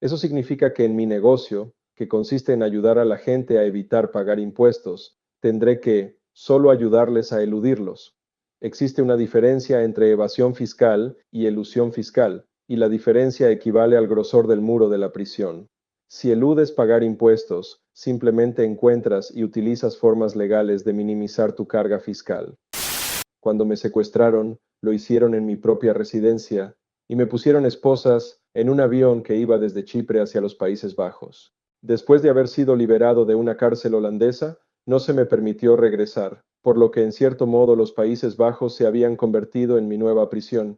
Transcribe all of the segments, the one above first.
Eso significa que en mi negocio, que consiste en ayudar a la gente a evitar pagar impuestos, tendré que solo ayudarles a eludirlos. Existe una diferencia entre evasión fiscal y elusión fiscal, y la diferencia equivale al grosor del muro de la prisión. Si eludes pagar impuestos, simplemente encuentras y utilizas formas legales de minimizar tu carga fiscal. Cuando me secuestraron, lo hicieron en mi propia residencia y me pusieron esposas en un avión que iba desde Chipre hacia los Países Bajos. Después de haber sido liberado de una cárcel holandesa, no se me permitió regresar, por lo que en cierto modo los Países Bajos se habían convertido en mi nueva prisión.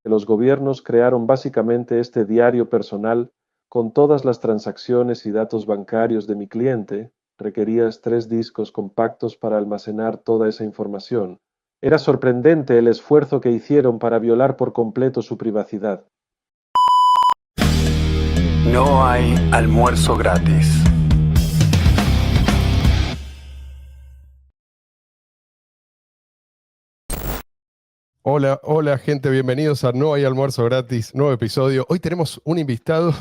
Los gobiernos crearon básicamente este diario personal con todas las transacciones y datos bancarios de mi cliente. Requerías 3 discos compactos para almacenar toda esa información. Era sorprendente el esfuerzo que hicieron para violar por completo su privacidad. No hay almuerzo gratis. Hola, hola gente, bienvenidos a No hay almuerzo gratis, nuevo episodio. Hoy tenemos un invitado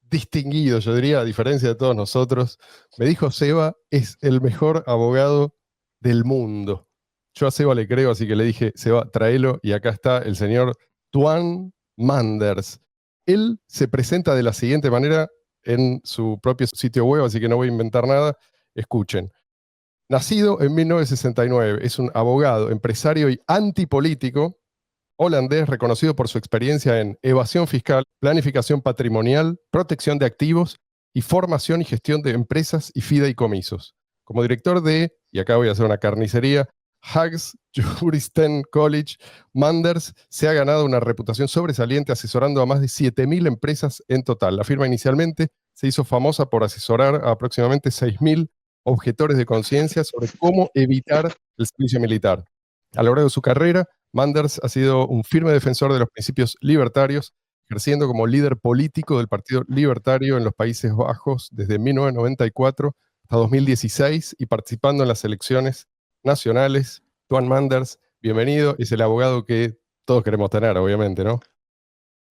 distinguido, yo diría, a diferencia de todos nosotros. Me dijo Seba, es el mejor abogado del mundo. Yo a Seba le creo, así que le dije, Seba, tráelo, y acá está el señor Twan Manders. Él se presenta de la siguiente manera en su propio sitio web, así que no voy a inventar nada. Escuchen. Nacido en 1969, es un abogado, empresario y antipolítico holandés reconocido por su experiencia en evasión fiscal, planificación patrimonial, protección de activos y formación y gestión de empresas y fideicomisos. Como director de, y acá voy a hacer una carnicería, Hags Juristen College, Manders se ha ganado una reputación sobresaliente asesorando a más de 7.000 empresas en total. La firma inicialmente se hizo famosa por asesorar a aproximadamente 6.000 objetores de conciencia sobre cómo evitar el servicio militar. A lo largo de su carrera, Manders ha sido un firme defensor de los principios libertarios, ejerciendo como líder político del Partido Libertario en los Países Bajos desde 1994 hasta 2016 y participando en las elecciones nacionales. Twan Manders, bienvenido, es el abogado que todos queremos tener, obviamente, ¿no?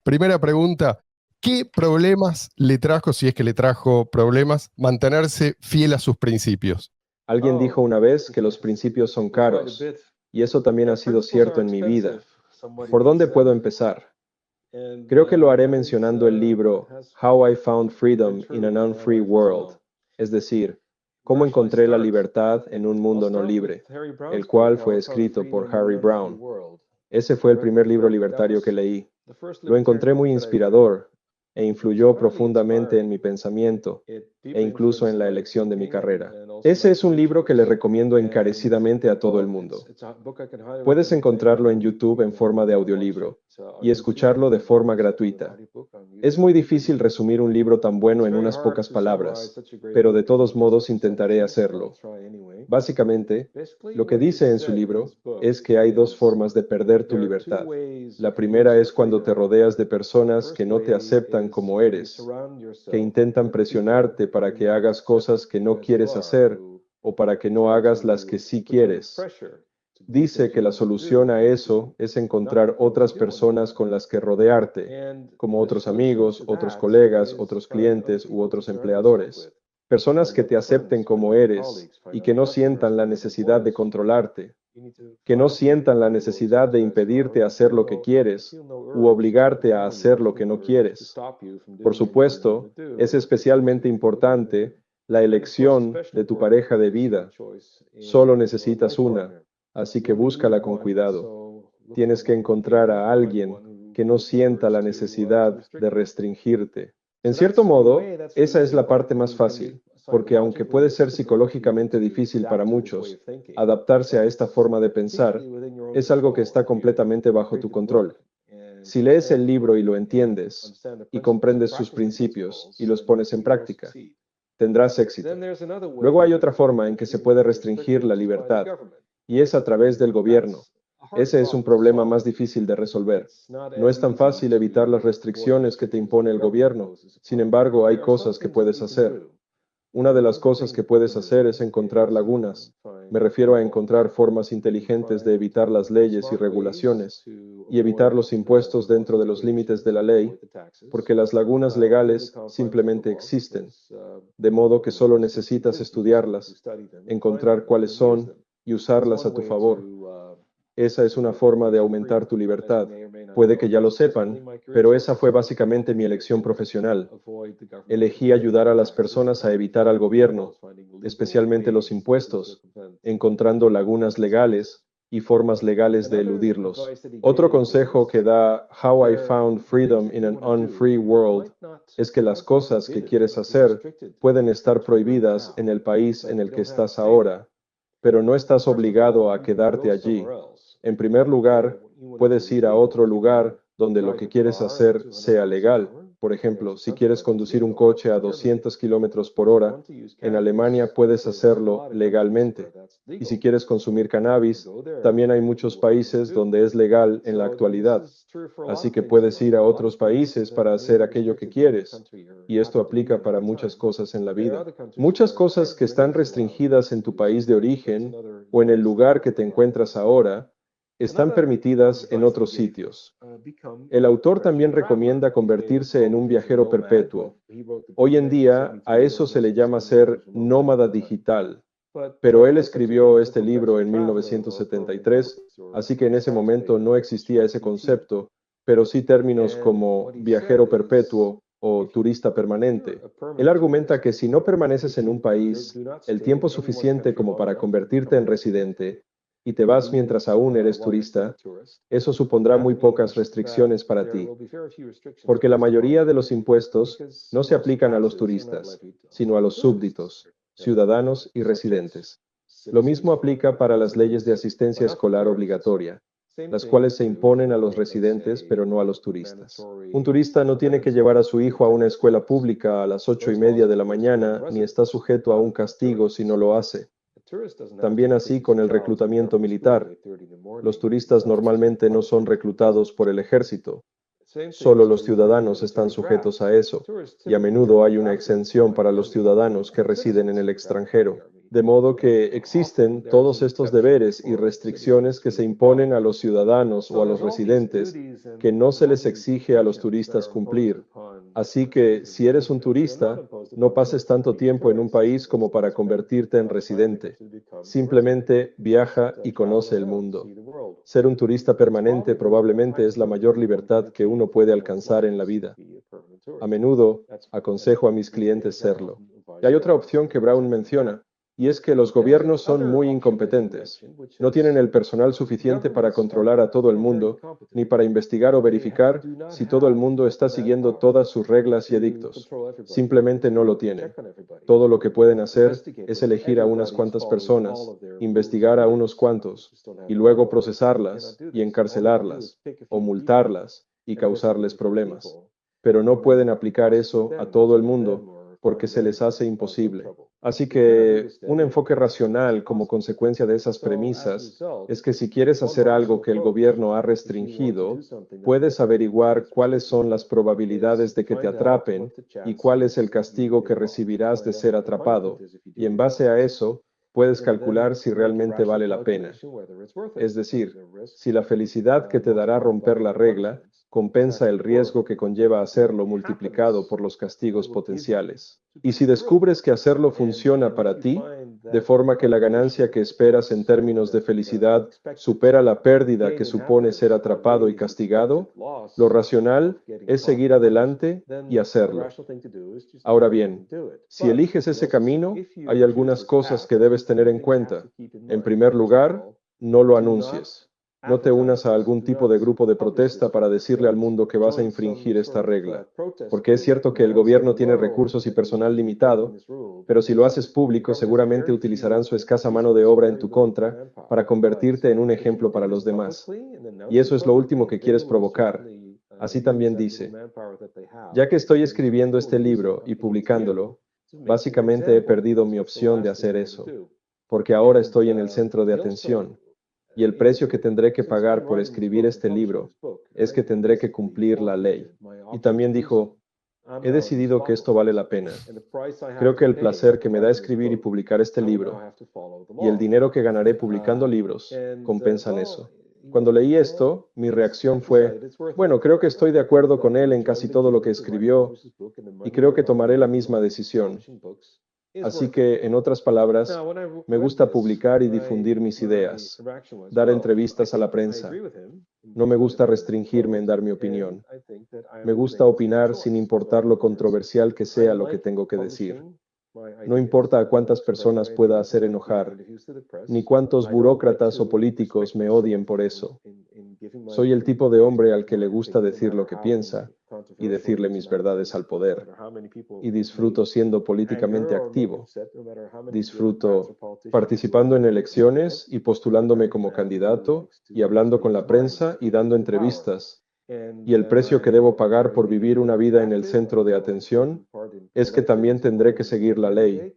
Primera pregunta, ¿qué problemas le trajo, si es que le trajo problemas, mantenerse fiel a sus principios? Alguien dijo una vez que los principios son caros, y eso también ha sido cierto en mi vida. ¿Por dónde puedo empezar? Creo que lo haré mencionando el libro How I Found Freedom in an Unfree World, es decir, cómo encontré la libertad en un mundo no libre, el cual fue escrito por Harry Brown. Ese fue el primer libro libertario que leí. Lo encontré muy inspirador e influyó profundamente en mi pensamiento e incluso en la elección de mi carrera. Ese es un libro que le recomiendo encarecidamente a todo el mundo. Puedes encontrarlo en YouTube en forma de audiolibro y escucharlo de forma gratuita. Es muy difícil resumir un libro tan bueno en unas pocas palabras, pero de todos modos intentaré hacerlo. Básicamente, lo que dice en su libro es que hay 2 formas de perder tu libertad. La primera es cuando te rodeas de personas que no te aceptan como eres, que intentan presionarte para que hagas cosas que no quieres hacer o para que no hagas las que sí quieres. Dice que la solución a eso es encontrar otras personas con las que rodearte, como otros amigos, otros colegas, otros clientes u otros empleadores. Personas que te acepten como eres y que no sientan la necesidad de controlarte, que no sientan la necesidad de impedirte hacer lo que quieres u obligarte a hacer lo que no quieres. Por supuesto, es especialmente importante la elección de tu pareja de vida. Solo necesitas una, así que búscala con cuidado. Tienes que encontrar a alguien que no sienta la necesidad de restringirte. En cierto modo, esa es la parte más fácil, porque aunque puede ser psicológicamente difícil para muchos, adaptarse a esta forma de pensar es algo que está completamente bajo tu control. Si lees el libro y lo entiendes, y comprendes sus principios y los pones en práctica, tendrás éxito. Luego hay otra forma en que se puede restringir la libertad, y es a través del gobierno. Ese es un problema más difícil de resolver. No es tan fácil evitar las restricciones que te impone el gobierno. Sin embargo, hay cosas que puedes hacer. Una de las cosas que puedes hacer es encontrar lagunas. Me refiero a encontrar formas inteligentes de evitar las leyes y regulaciones y evitar los impuestos dentro de los límites de la ley, porque las lagunas legales simplemente existen, de modo que solo necesitas estudiarlas, encontrar cuáles son y usarlas a tu favor. Esa es una forma de aumentar tu libertad. Puede que ya lo sepan, pero esa fue básicamente mi elección profesional. Elegí ayudar a las personas a evitar al gobierno, especialmente los impuestos, encontrando lagunas legales y formas legales de eludirlos. Otro consejo que da How I Found Freedom in an Unfree World es que las cosas que quieres hacer pueden estar prohibidas en el país en el que estás ahora, pero no estás obligado a quedarte allí. En primer lugar, puedes ir a otro lugar donde lo que quieres hacer sea legal. Por ejemplo, si quieres conducir un coche a 200 kilómetros por hora, en Alemania puedes hacerlo legalmente. Y si quieres consumir cannabis, también hay muchos países donde es legal en la actualidad. Así que puedes ir a otros países para hacer aquello que quieres. Y esto aplica para muchas cosas en la vida. Muchas cosas que están restringidas en tu país de origen o en el lugar que te encuentras ahora, están permitidas en otros sitios. El autor también recomienda convertirse en un viajero perpetuo. Hoy en día, a eso se le llama ser nómada digital. Pero él escribió este libro en 1973, así que en ese momento no existía ese concepto, pero sí términos como viajero perpetuo o turista permanente. Él argumenta que si no permaneces en un país el tiempo suficiente como para convertirte en residente, y te vas mientras aún eres turista, eso supondrá muy pocas restricciones para ti, porque la mayoría de los impuestos no se aplican a los turistas, sino a los súbditos, ciudadanos y residentes. Lo mismo aplica para las leyes de asistencia escolar obligatoria, las cuales se imponen a los residentes pero no a los turistas. Un turista no tiene que llevar a su hijo a una escuela pública a las 8:30 de la mañana ni está sujeto a un castigo si no lo hace. También así con el reclutamiento militar. Los turistas normalmente no son reclutados por el ejército. Solo los ciudadanos están sujetos a eso, y a menudo hay una exención para los ciudadanos que residen en el extranjero. De modo que existen todos estos deberes y restricciones que se imponen a los ciudadanos o a los residentes que no se les exige a los turistas cumplir. Así que, si eres un turista, no pases tanto tiempo en un país como para convertirte en residente. Simplemente viaja y conoce el mundo. Ser un turista permanente probablemente es la mayor libertad que uno puede alcanzar en la vida. A menudo aconsejo a mis clientes serlo. Y hay otra opción que Brown menciona, y es que los gobiernos son muy incompetentes. No tienen el personal suficiente para controlar a todo el mundo, ni para investigar o verificar si todo el mundo está siguiendo todas sus reglas y edictos. Simplemente no lo tienen. Todo lo que pueden hacer es elegir a unas cuantas personas, investigar a unos cuantos, y luego procesarlas y encarcelarlas, o multarlas y causarles problemas. Pero no pueden aplicar eso a todo el mundo porque se les hace imposible. Así que un enfoque racional como consecuencia de esas premisas es que si quieres hacer algo que el gobierno ha restringido, puedes averiguar cuáles son las probabilidades de que te atrapen y cuál es el castigo que recibirás de ser atrapado. Y en base a eso, puedes calcular si realmente vale la pena. Es decir, si la felicidad que te dará romper la regla compensa el riesgo que conlleva hacerlo multiplicado por los castigos potenciales. Y si descubres que hacerlo funciona para ti, de forma que la ganancia que esperas en términos de felicidad supera la pérdida que supone ser atrapado y castigado, lo racional es seguir adelante y hacerlo. Ahora bien, si eliges ese camino, hay algunas cosas que debes tener en cuenta. En primer lugar, no lo anuncies. No te unas a algún tipo de grupo de protesta para decirle al mundo que vas a infringir esta regla, porque es cierto que el gobierno tiene recursos y personal limitado, pero si lo haces público seguramente utilizarán su escasa mano de obra en tu contra para convertirte en un ejemplo para los demás. Y eso es lo último que quieres provocar. Así también dice, ya que estoy escribiendo este libro y publicándolo, básicamente he perdido mi opción de hacer eso, porque ahora estoy en el centro de atención. Y el precio que tendré que pagar por escribir este libro es que tendré que cumplir la ley. Y también dijo, He decidido que esto vale la pena. Creo que el placer que me da escribir y publicar este libro y el dinero que ganaré publicando libros compensan eso. Cuando leí esto, mi reacción fue, bueno, creo que estoy de acuerdo con él en casi todo lo que escribió y creo que tomaré la misma decisión. Así que, en otras palabras, me gusta publicar y difundir mis ideas, dar entrevistas a la prensa. No me gusta restringirme en dar mi opinión. Me gusta opinar sin importar lo controversial que sea lo que tengo que decir. No importa a cuántas personas pueda hacer enojar, ni cuántos burócratas o políticos me odien por eso. Soy el tipo de hombre al que le gusta decir lo que piensa y decirle mis verdades al poder. Y disfruto siendo políticamente activo. Disfruto participando en elecciones y postulándome como candidato y hablando con la prensa y dando entrevistas. Y el precio que debo pagar por vivir una vida en el centro de atención es que también tendré que seguir la ley.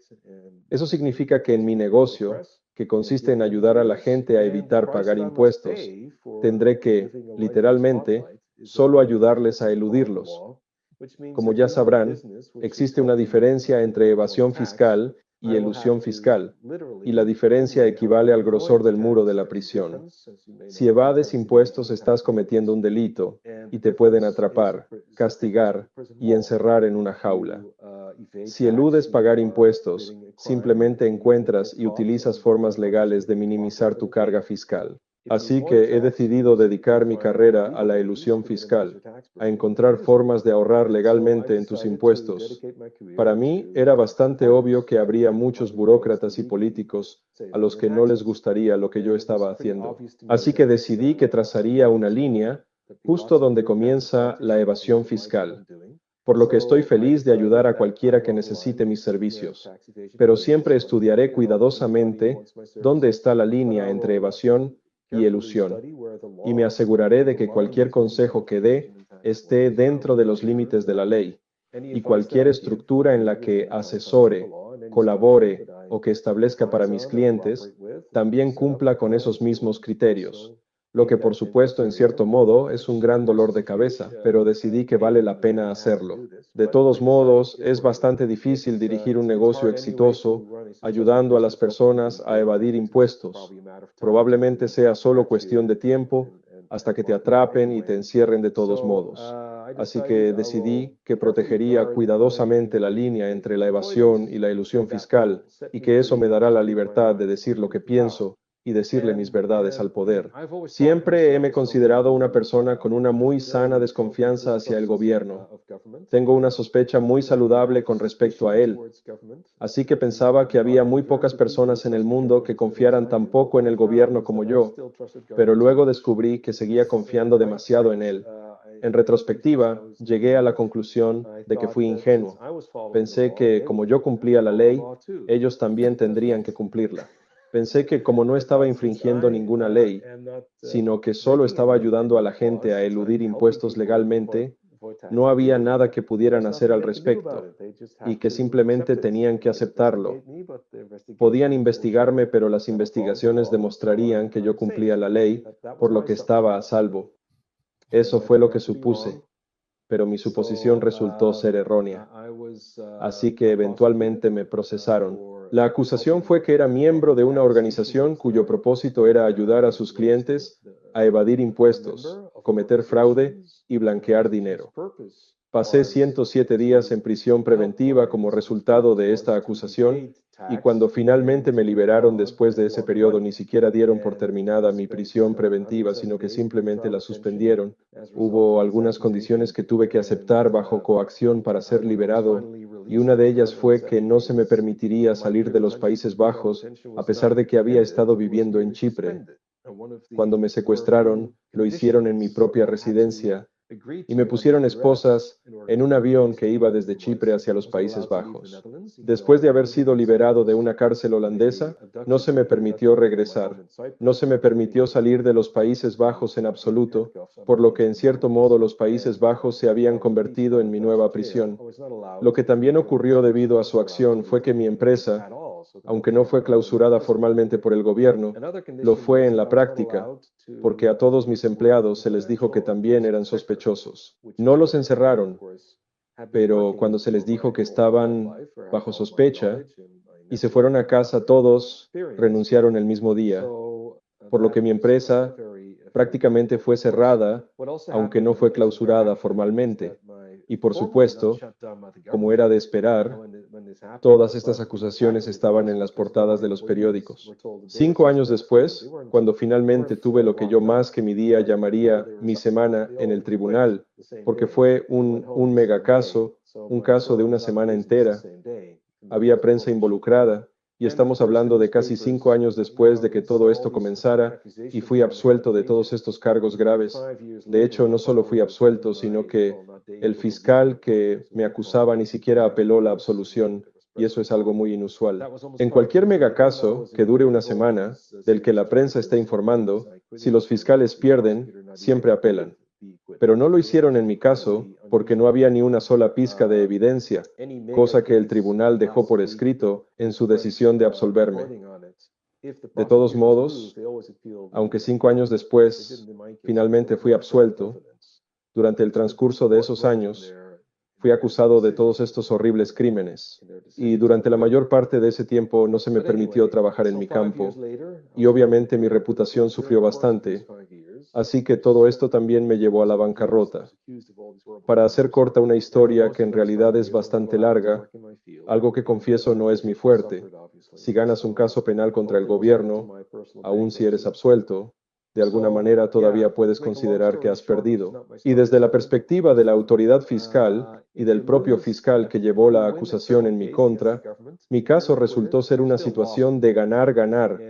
Eso significa que en mi negocio, que consiste en ayudar a la gente a evitar pagar impuestos, tendré que, literalmente, solo ayudarles a eludirlos. Como ya sabrán, existe una diferencia entre evasión fiscal y elusión fiscal, y la diferencia equivale al grosor del muro de la prisión. Si evades impuestos, estás cometiendo un delito y te pueden atrapar, castigar y encerrar en una jaula. Si eludes pagar impuestos, simplemente encuentras y utilizas formas legales de minimizar tu carga fiscal. Así que he decidido dedicar mi carrera a la elusión fiscal, a encontrar formas de ahorrar legalmente en tus impuestos. Para mí era bastante obvio que habría muchos burócratas y políticos a los que no les gustaría lo que yo estaba haciendo. Así que decidí que trazaría una línea justo donde comienza la evasión fiscal, por lo que estoy feliz de ayudar a cualquiera que necesite mis servicios. Pero siempre estudiaré cuidadosamente dónde está la línea entre evasión y elusión, y me aseguraré de que cualquier consejo que dé esté dentro de los límites de la ley, y cualquier estructura en la que asesore, colabore o que establezca para mis clientes también cumpla con esos mismos criterios. Lo que por supuesto en cierto modo es un gran dolor de cabeza, pero decidí que vale la pena hacerlo. De todos modos, es bastante difícil dirigir un negocio exitoso ayudando a las personas a evadir impuestos. Probablemente sea solo cuestión de tiempo hasta que te atrapen y te encierren de todos modos. Así que decidí que protegería cuidadosamente la línea entre la evasión y la elusión fiscal y que eso me dará la libertad de decir lo que pienso y decirle mis verdades al poder. Siempre me he considerado una persona con una muy sana desconfianza hacia el gobierno. Tengo una sospecha muy saludable con respecto a él. Así que pensaba que había muy pocas personas en el mundo que confiaran tan poco en el gobierno como yo, pero luego descubrí que seguía confiando demasiado en él. En retrospectiva, llegué a la conclusión de que fui ingenuo. Pensé que, como yo cumplía la ley, ellos también tendrían que cumplirla. Pensé que como no estaba infringiendo ninguna ley, sino que solo estaba ayudando a la gente a eludir impuestos legalmente, no había nada que pudieran hacer al respecto y que simplemente tenían que aceptarlo. Podían investigarme, pero las investigaciones demostrarían que yo cumplía la ley, por lo que estaba a salvo. Eso fue lo que supuse, pero mi suposición resultó ser errónea. Así que eventualmente me procesaron. La acusación fue que era miembro de una organización cuyo propósito era ayudar a sus clientes a evadir impuestos, cometer fraude y blanquear dinero. Pasé 107 días en prisión preventiva como resultado de esta acusación y cuando finalmente me liberaron después de ese periodo ni siquiera dieron por terminada mi prisión preventiva, sino que simplemente la suspendieron. Hubo algunas condiciones que tuve que aceptar bajo coacción para ser liberado y una de ellas fue que no se me permitiría salir de los Países Bajos a pesar de que había estado viviendo en Chipre. Cuando me secuestraron, lo hicieron en mi propia residencia y me pusieron esposas en un avión que iba desde Chipre hacia los Países Bajos. Después de haber sido liberado de una cárcel holandesa, no se me permitió regresar. No se me permitió salir de los Países Bajos en absoluto, por lo que en cierto modo los Países Bajos se habían convertido en mi nueva prisión. Lo que también ocurrió debido a su acción fue que mi empresa, aunque no fue clausurada formalmente por el gobierno, lo fue en la práctica, porque a todos mis empleados se les dijo que también eran sospechosos. No los encerraron, pero cuando se les dijo que estaban bajo sospecha y se fueron a casa, todos renunciaron el mismo día, por lo que mi empresa prácticamente fue cerrada, aunque no fue clausurada formalmente. Y por supuesto, como era de esperar, todas estas acusaciones estaban en las portadas de los periódicos. 5 años después, cuando finalmente tuve lo que yo más que mi día llamaría mi semana en el tribunal, porque fue un mega caso, un caso de una semana entera, había prensa involucrada, y estamos hablando de casi 5 años después de que todo esto comenzara y fui absuelto de todos estos cargos graves. De hecho, no solo fui absuelto, sino que el fiscal que me acusaba ni siquiera apeló la absolución, y eso es algo muy inusual. En cualquier megacaso que dure una semana, del que la prensa está informando, si los fiscales pierden, siempre apelan. Pero no lo hicieron en mi caso porque no había ni una sola pizca de evidencia, cosa que el tribunal dejó por escrito en su decisión de absolverme. De todos modos, aunque 5 años después finalmente fui absuelto, durante el transcurso de esos años fui acusado de todos estos horribles crímenes, y durante la mayor parte de ese tiempo no se me permitió trabajar en mi campo, y obviamente mi reputación sufrió bastante, así que todo esto también me llevó a la bancarrota. Para hacer corta una historia que en realidad es bastante larga, algo que confieso no es mi fuerte. Si ganas un caso penal contra el gobierno, aun si eres absuelto, de alguna manera todavía puedes considerar que has perdido. Y desde la perspectiva de la autoridad fiscal y del propio fiscal que llevó la acusación en mi contra, mi caso resultó ser una situación de ganar-ganar,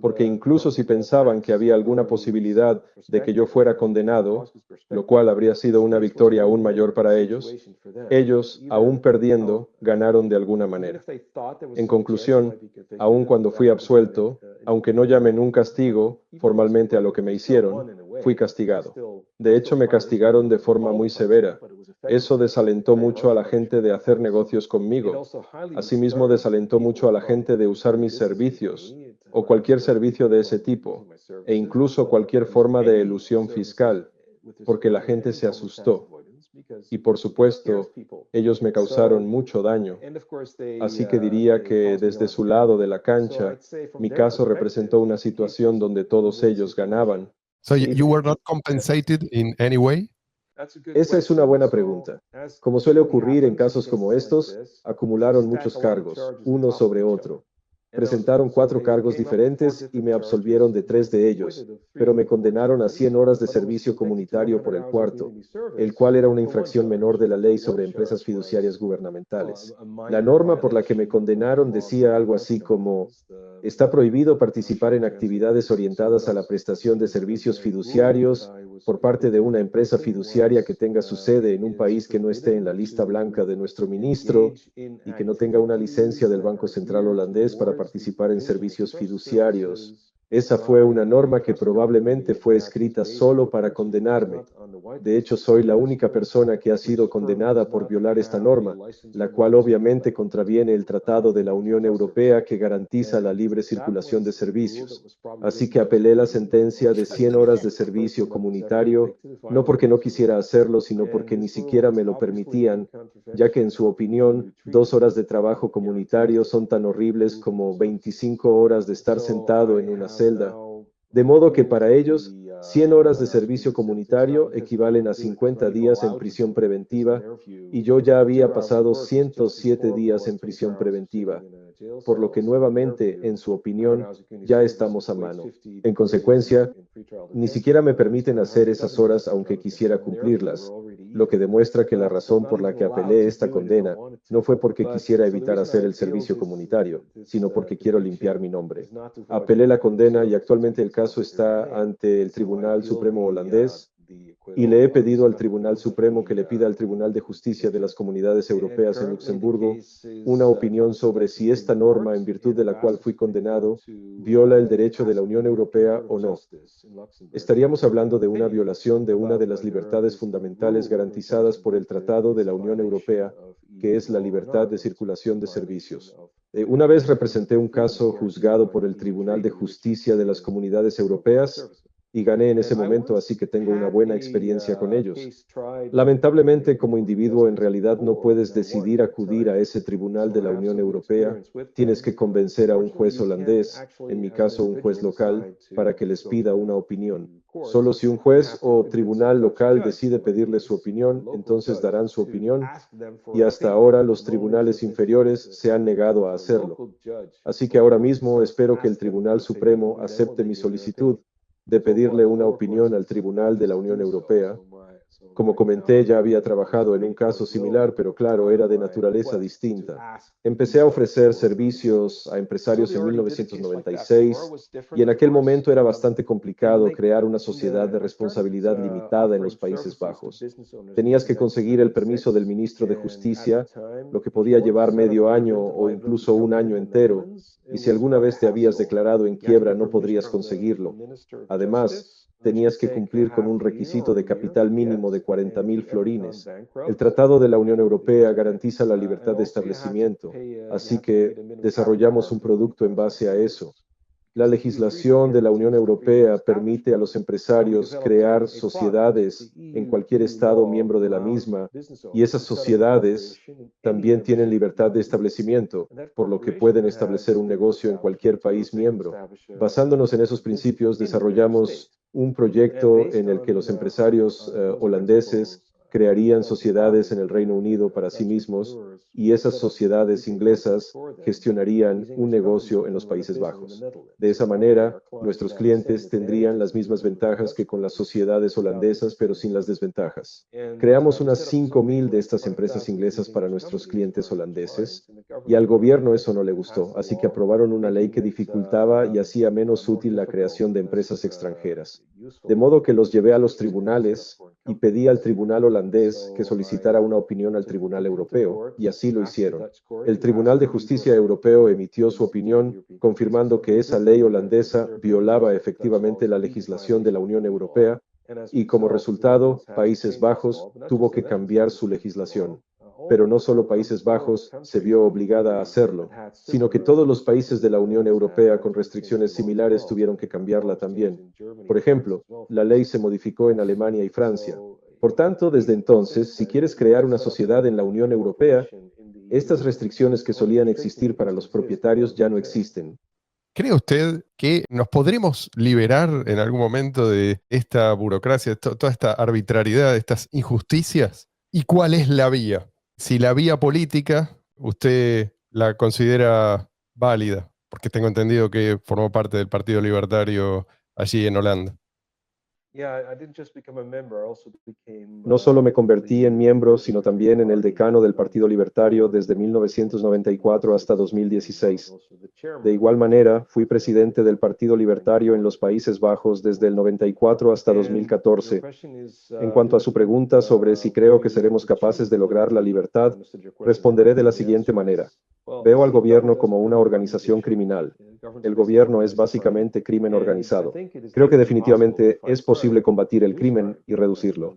porque incluso si pensaban que había alguna posibilidad de que yo fuera condenado, lo cual habría sido una victoria aún mayor para ellos, aún perdiendo, ganaron de alguna manera. En conclusión, aun cuando fui absuelto, aunque no llamen un castigo formalmente a lo que me hicieron, fui castigado. De hecho, me castigaron de forma muy severa. Eso desalentó mucho a la gente de hacer negocios conmigo. Asimismo, desalentó mucho a la gente de usar mis servicios o cualquier servicio de ese tipo, e incluso cualquier forma de elusión fiscal, porque la gente se asustó. Y por supuesto, ellos me causaron mucho daño. Así que diría que desde su lado de la cancha, mi caso representó una situación donde todos ellos ganaban. So you were not compensated in any way? Esa es una buena pregunta. Como suele ocurrir en casos como estos, acumularon muchos cargos, uno sobre otro. Presentaron 4 cargos diferentes y me absolvieron de 3 de ellos, pero me condenaron a 100 horas de servicio comunitario por el cuarto, el cual era una infracción menor de la ley sobre empresas fiduciarias gubernamentales. La norma por la que me condenaron decía algo así como: está prohibido participar en actividades orientadas a la prestación de servicios fiduciarios por parte de una empresa fiduciaria que tenga su sede en un país que no esté en la lista blanca de nuestro ministro y que no tenga una licencia del Banco Central holandés para participar en servicios fiduciarios. Esa fue una norma que probablemente fue escrita solo para condenarme. De hecho, soy la única persona que ha sido condenada por violar esta norma, la cual obviamente contraviene el Tratado de la Unión Europea que garantiza la libre circulación de servicios. Así que apelé la sentencia de 100 horas de servicio comunitario, no porque no quisiera hacerlo, sino porque ni siquiera me lo permitían, ya que en su opinión, 2 horas de trabajo comunitario son tan horribles como 25 horas de estar sentado en una celda. De modo que para ellos, 100 horas de servicio comunitario equivalen a 50 días en prisión preventiva, y yo ya había pasado 107 días en prisión preventiva, por lo que nuevamente, en su opinión, ya estamos a mano. En consecuencia, ni siquiera me permiten hacer esas horas aunque quisiera cumplirlas, lo que demuestra que la razón por la que apelé esta condena no fue porque quisiera evitar hacer el servicio comunitario, sino porque quiero limpiar mi nombre. Apelé la condena y actualmente el caso está ante el Tribunal Supremo holandés, y le he pedido al Tribunal Supremo que le pida al Tribunal de Justicia de las Comunidades Europeas en Luxemburgo una opinión sobre si esta norma, en virtud de la cual fui condenado, viola el derecho de la Unión Europea o no. Estaríamos hablando de una violación de una de las libertades fundamentales garantizadas por el Tratado de la Unión Europea, que es la libertad de circulación de servicios. Una vez representé un caso juzgado por el Tribunal de Justicia de las Comunidades Europeas, y gané en ese momento, así que tengo una buena experiencia con ellos. Lamentablemente, como individuo, en realidad no puedes decidir acudir a ese tribunal de la Unión Europea. Tienes que convencer a un juez holandés, en mi caso un juez local, para que les pida una opinión. Solo si un juez o tribunal local decide pedirle su opinión, entonces darán su opinión, y hasta ahora los tribunales inferiores se han negado a hacerlo. Así que ahora mismo espero que el Tribunal Supremo acepte mi solicitud de pedirle una opinión al Tribunal de la Unión Europea. Como comenté, ya había trabajado en un caso similar, pero claro, era de naturaleza distinta. Empecé a ofrecer servicios a empresarios en 1996 y en aquel momento era bastante complicado crear una sociedad de responsabilidad limitada en los Países Bajos. Tenías que conseguir el permiso del ministro de Justicia, lo que podía llevar medio año o incluso un año entero, y si alguna vez te habías declarado en quiebra no podrías conseguirlo. Además, tenías que cumplir con un requisito de capital mínimo de 40.000 florines. El Tratado de la Unión Europea garantiza la libertad de establecimiento, así que desarrollamos un producto en base a eso. La legislación de la Unión Europea permite a los empresarios crear sociedades en cualquier estado miembro de la misma, y esas sociedades también tienen libertad de establecimiento, por lo que pueden establecer un negocio en cualquier país miembro. Basándonos en esos principios, desarrollamos un proyecto en el que los empresarios holandeses crearían sociedades en el Reino Unido para sí mismos, y esas sociedades inglesas gestionarían un negocio en los Países Bajos. De esa manera, nuestros clientes tendrían las mismas ventajas que con las sociedades holandesas, pero sin las desventajas. Creamos unas 5.000 de estas empresas inglesas para nuestros clientes holandeses, y al gobierno eso no le gustó, así que aprobaron una ley que dificultaba y hacía menos útil la creación de empresas extranjeras. De modo que los llevé a los tribunales y pedí al tribunal holandés que solicitara una opinión al tribunal europeo, y así lo hicieron. El Tribunal de Justicia Europeo emitió su opinión, confirmando que esa ley holandesa violaba efectivamente la legislación de la Unión Europea, y como resultado, Países Bajos tuvo que cambiar su legislación. Pero no solo Países Bajos se vio obligada a hacerlo, sino que todos los países de la Unión Europea con restricciones similares tuvieron que cambiarla también. Por ejemplo, la ley se modificó en Alemania y Francia. Por tanto, desde entonces, si quieres crear una sociedad en la Unión Europea, estas restricciones que solían existir para los propietarios ya no existen. ¿Cree usted que nos podremos liberar en algún momento de esta burocracia, toda esta arbitrariedad, de estas injusticias? ¿Y cuál es la vía? Si la vía política usted la considera válida, porque tengo entendido que formó parte del Partido Libertario allí en Holanda. No solo me convertí en miembro, sino también en el decano del Partido Libertario desde 1994 hasta 2016. De igual manera, fui presidente del Partido Libertario en los Países Bajos desde el 94 hasta 2014. En cuanto a su pregunta sobre si creo que seremos capaces de lograr la libertad, responderé de la siguiente manera. Veo al gobierno como una organización criminal. El gobierno es básicamente crimen organizado. Creo que definitivamente es posible combatir el crimen y reducirlo.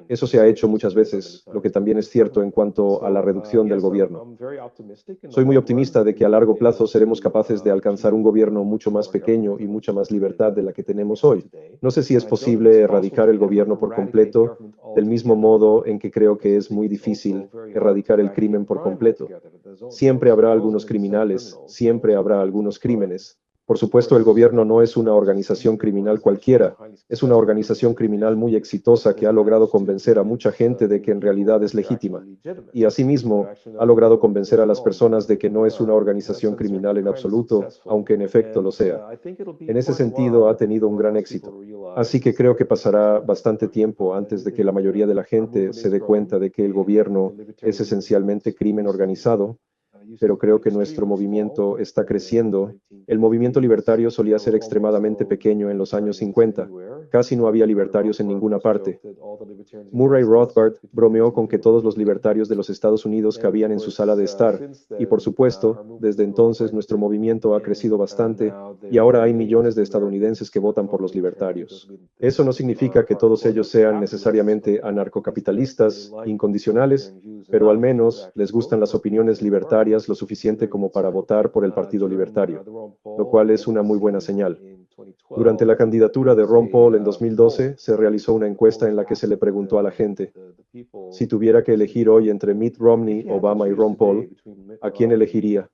Eso se ha hecho muchas veces, lo que también es cierto en cuanto a la reducción del gobierno. Soy muy optimista de que a largo plazo seremos capaces de alcanzar un gobierno mucho más pequeño y mucha más libertad de la que tenemos hoy. No sé si es posible erradicar el gobierno por completo, del mismo modo en que creo que es muy difícil erradicar el crimen por completo. Siempre habrá algunos criminales, siempre habrá algunos crímenes. Por supuesto, el gobierno no es una organización criminal cualquiera, es una organización criminal muy exitosa que ha logrado convencer a mucha gente de que en realidad es legítima. Y asimismo, ha logrado convencer a las personas de que no es una organización criminal en absoluto, aunque en efecto lo sea. En ese sentido, ha tenido un gran éxito. Así que creo que pasará bastante tiempo antes de que la mayoría de la gente se dé cuenta de que el gobierno es esencialmente crimen organizado, pero creo que nuestro movimiento está creciendo. El movimiento libertario solía ser extremadamente pequeño en los años 50. Casi no había libertarios en ninguna parte. Murray Rothbard bromeó con que todos los libertarios de los Estados Unidos cabían en su sala de estar. Y por supuesto, desde entonces nuestro movimiento ha crecido bastante y ahora hay millones de estadounidenses que votan por los libertarios. Eso no significa que todos ellos sean necesariamente anarcocapitalistas, incondicionales, pero al menos les gustan las opiniones libertarias lo suficiente como para votar por el Partido Libertario, lo cual es una muy buena señal. Durante la candidatura de Ron Paul en 2012, se realizó una encuesta en la que se le preguntó a la gente, si tuviera que elegir hoy entre Mitt Romney, Obama y Ron Paul, ¿a quién elegiría?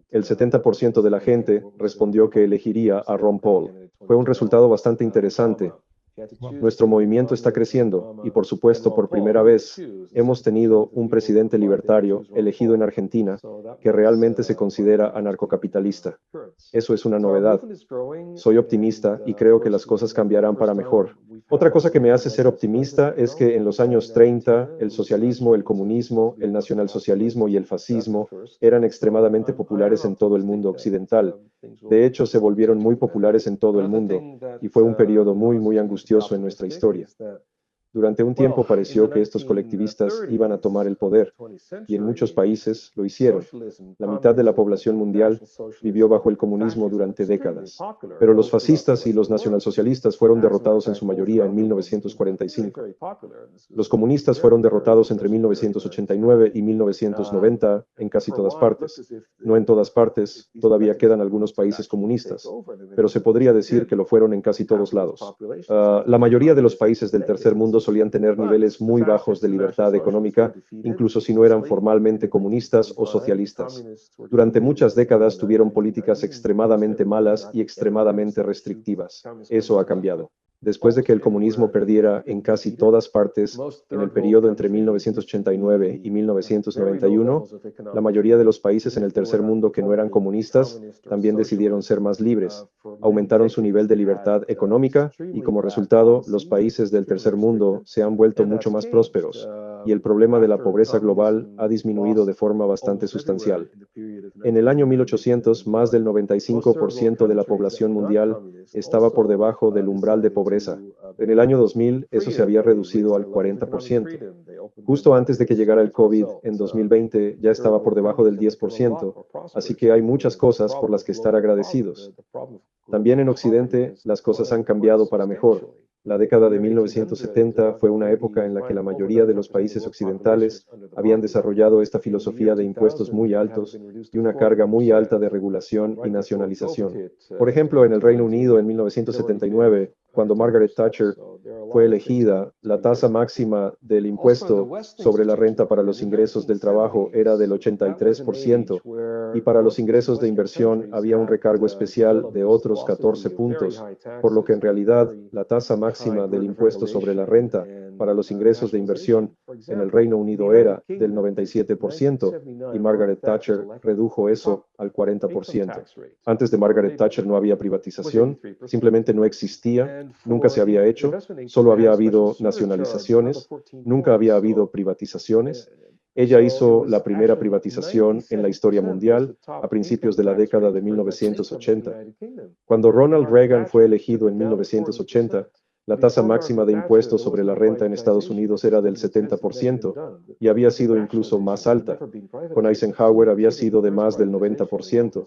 El 70% de la gente respondió que elegiría a Ron Paul. Fue un resultado bastante interesante. Nuestro movimiento está creciendo y, por supuesto, por primera vez, hemos tenido un presidente libertario elegido en Argentina que realmente se considera anarcocapitalista. Eso es una novedad. Soy optimista y creo que las cosas cambiarán para mejor. Otra cosa que me hace ser optimista es que en los años 30, el socialismo, el comunismo, el nacionalsocialismo y el fascismo eran extremadamente populares en todo el mundo occidental. De hecho, se volvieron muy populares en todo el mundo y fue un periodo muy angustioso en nuestra historia. Durante un tiempo pareció que estos colectivistas iban a tomar el poder, y en muchos países lo hicieron. La mitad de la población mundial vivió bajo el comunismo durante décadas. Pero los fascistas y los nacionalsocialistas fueron derrotados en su mayoría en 1945. Los comunistas fueron derrotados entre 1989 y 1990 en casi todas partes. No en todas partes, todavía quedan algunos países comunistas, pero se podría decir que lo fueron en casi todos lados. La mayoría de los países del tercer mundo solían tener niveles muy bajos de libertad económica, incluso si no eran formalmente comunistas o socialistas. Durante muchas décadas tuvieron políticas extremadamente malas y extremadamente restrictivas. Eso ha cambiado. Después de que el comunismo perdiera en casi todas partes en el periodo entre 1989 y 1991, la mayoría de los países en el tercer mundo que no eran comunistas también decidieron ser más libres, aumentaron su nivel de libertad económica y como resultado los países del tercer mundo se han vuelto mucho más prósperos y el problema de la pobreza global ha disminuido de forma bastante sustancial. En el año 1800, más del 95% de la población mundial estaba por debajo del umbral de pobreza. En el año 2000, eso se había reducido al 40%. Justo antes de que llegara el COVID, en 2020, ya estaba por debajo del 10%, así que hay muchas cosas por las que estar agradecidos. También en Occidente, las cosas han cambiado para mejor. La década de 1970 fue una época en la que la mayoría de los países occidentales habían desarrollado esta filosofía de impuestos muy altos y una carga muy alta de regulación y nacionalización. Por ejemplo, en el Reino Unido en 1979, cuando Margaret Thatcher fue elegida, la tasa máxima del impuesto sobre la renta para los ingresos del trabajo era del 83% y para los ingresos de inversión había un recargo especial de otros 14 puntos, por lo que en realidad la tasa máxima del impuesto sobre la renta para los ingresos de inversión en el Reino Unido era del 97% y Margaret Thatcher redujo eso al 40%. Antes de Margaret Thatcher no había privatización, simplemente no existía, nunca se había hecho, solo había habido nacionalizaciones, nunca había habido privatizaciones. Ella hizo la primera privatización en la historia mundial a principios de la década de 1980. Cuando Ronald Reagan fue elegido en 1980, la tasa máxima de impuestos sobre la renta en Estados Unidos era del 70% y había sido incluso más alta. Con Eisenhower había sido de más del 90%.